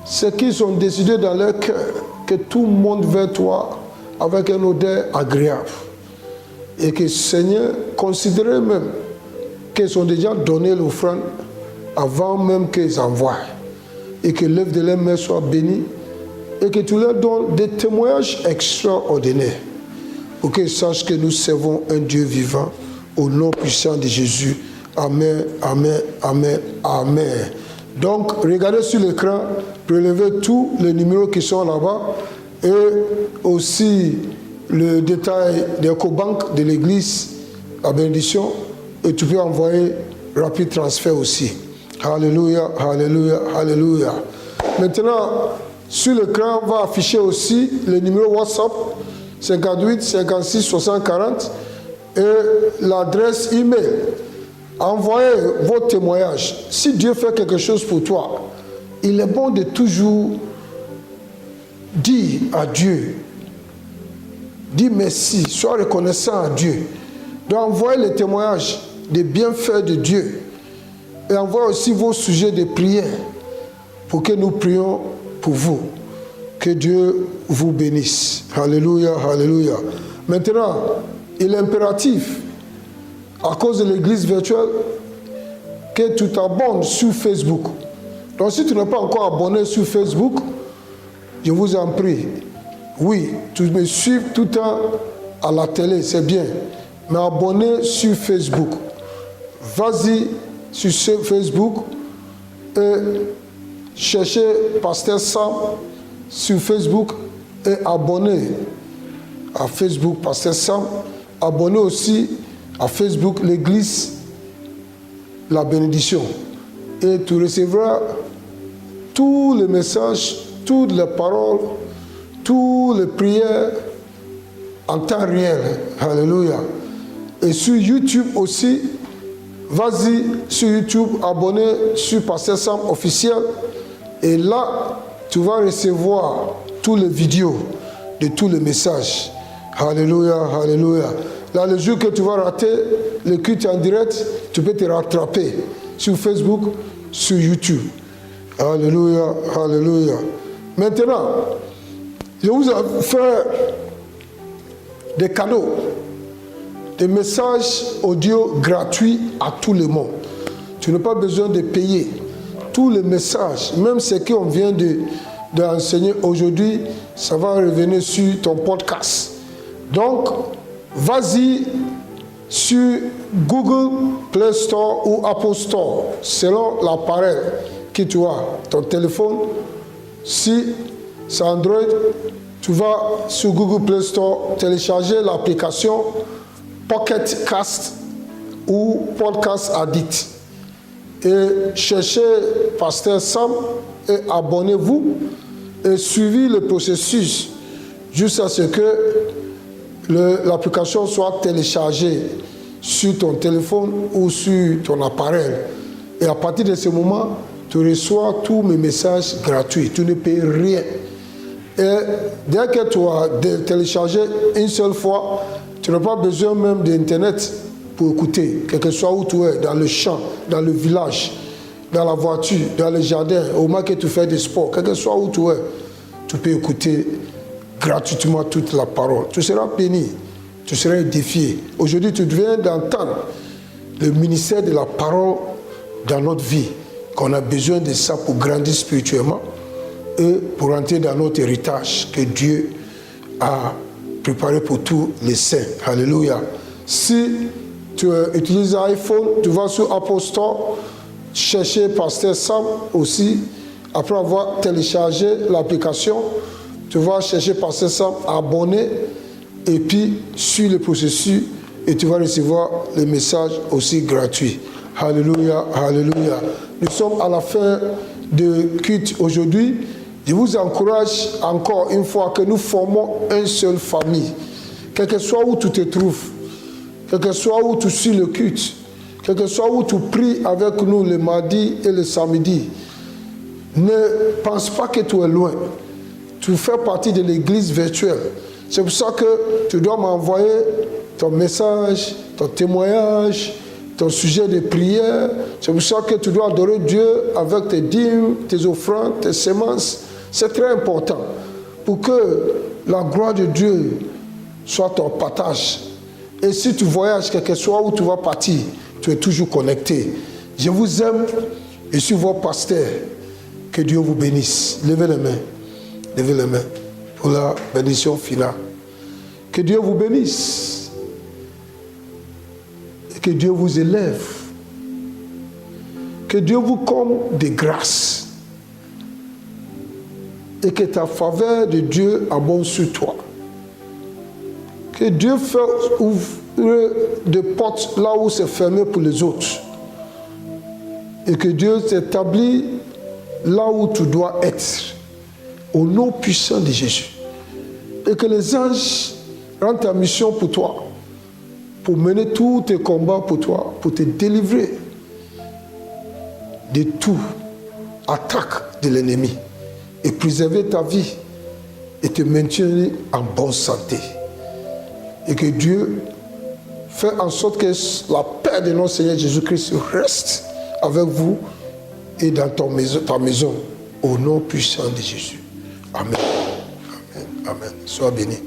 ceux qui sont décidés dans leur cœur, que tout monte vers toi avec une odeur agréable et que Seigneur, considérez même qu'ils ont déjà donné l'offrande avant même qu'ils envoient. Et que l'œuvre de leurs mains soit bénie et que tu leur donnes des témoignages extraordinaires pour qu'ils sachent que nous servons un Dieu vivant au nom puissant de Jésus. Amen, amen, amen, amen. Donc, regardez sur l'écran, prélevez tous les numéros qui sont là-bas et aussi le détail des écobanques de l'église, la bénédiction, et tu peux envoyer rapide transfert aussi. Alléluia, alléluia, alléluia. Maintenant, sur l'écran, va afficher aussi le numéro WhatsApp 58 56 60 40 et l'adresse email. Envoyez vos témoignages. Si Dieu fait quelque chose pour toi, il est bon de toujours dire à Dieu, dis merci, sois reconnaissant à Dieu. Donc envoyez les témoignages des bienfaits de Dieu. Et envoyez aussi vos sujets de prière pour que nous prions pour vous. Que Dieu vous bénisse. Alléluia, alléluia. Maintenant, il est impératif, à cause de l'église virtuelle, que tu t'abonnes sur Facebook. Donc si tu n'es pas encore abonné sur Facebook, je vous en prie, oui, tu me suis tout le temps à la télé, c'est bien, mais abonné sur Facebook. Vas-y sur Facebook et cherchez Pasteur Sam sur Facebook et abonnez à Facebook Pasteur Sam. Abonnez aussi à Facebook l'église La Bénédiction. Et tu recevras tous les messages, toutes les paroles, toutes les prières en temps réel. Alléluia. Et sur YouTube aussi, vas-y sur YouTube, abonnez sur Pasteur Sam officiel. Et là, tu vas recevoir tous les vidéos de tous les messages. Alléluia, alléluia. Là, le jour que tu vas rater le culte en direct, tu peux te rattraper sur Facebook, sur YouTube. Alléluia, alléluia. Maintenant, je vous ai fait des cadeaux, des messages audio gratuits à tout le monde. Tu n'as pas besoin de payer. Tous les messages, même ce qu'on vient d'enseigner aujourd'hui, ça va revenir sur ton podcast. Donc, vas-y sur Google Play Store ou Apple Store, selon l'appareil que tu as, ton téléphone. Si c'est Android, tu vas sur Google Play Store télécharger l'application Pocket Cast ou Podcast Addict. Et cherchez Pasteur Sam et abonnez-vous et suivez le processus jusqu'à ce que l'application soit téléchargée sur ton téléphone ou sur ton appareil. Et à partir de ce moment, tu reçois tous mes messages gratuits. Tu ne payes rien. Et dès que tu as téléchargé une seule fois, tu n'as pas besoin même d'Internet pour écouter, quel que soit où tu es, dans le champ, dans le village, dans la voiture, dans le jardin, au moment que tu fais des sports, quel que soit où tu es, tu peux écouter gratuitement toute la parole. Tu seras béni, tu seras édifié. Aujourd'hui, tu viens d'entendre le ministère de la parole dans notre vie, qu'on a besoin de ça pour grandir spirituellement et pour entrer dans notre héritage que Dieu a préparé pour tous les saints. Alléluia. Si tu utilises un iPhone, tu vas sur Apple Store, chercher Pasteur Sam aussi. Après avoir téléchargé l'application, tu vas chercher Pasteur Sam, abonner, et puis suivre le processus, et tu vas recevoir les messages aussi gratuits. Alléluia, alléluia. Nous sommes à la fin de culte aujourd'hui. Je vous encourage encore une fois que nous formons une seule famille. Quel que soit où tu te trouves, quel que soit où tu suis le culte, quel que soit où tu pries avec nous le mardi et le samedi, ne pense pas que tu es loin. Tu fais partie de l'église virtuelle. C'est pour ça que tu dois m'envoyer ton message, ton témoignage, ton sujet de prière. C'est pour ça que tu dois adorer Dieu avec tes dîmes, tes offrandes, tes semences. C'est très important pour que la gloire de Dieu soit ton partage. Et si tu voyages, quel que soit où tu vas partir, tu es toujours connecté. Je vous aime. Je suis votre pasteur. Que Dieu vous bénisse. Levez les mains. Levez les mains pour la bénédiction finale. Que Dieu vous bénisse. Et que Dieu vous élève. Que Dieu vous comble de grâce. Et que ta faveur de Dieu abonde sur toi. Que Dieu ouvre des portes là où c'est fermé pour les autres. Et que Dieu t'établit là où tu dois être. Au nom puissant de Jésus. Et que les anges rendent ta mission pour toi. Pour mener tous tes combats pour toi. Pour te délivrer de toute attaque de l'ennemi. Et préserver ta vie. Et te maintenir en bonne santé. Et que Dieu fait en sorte que la paix de notre Seigneur Jésus-Christ reste avec vous et dans ta maison, au nom puissant de Jésus. Amen. Amen. Amen. Sois béni.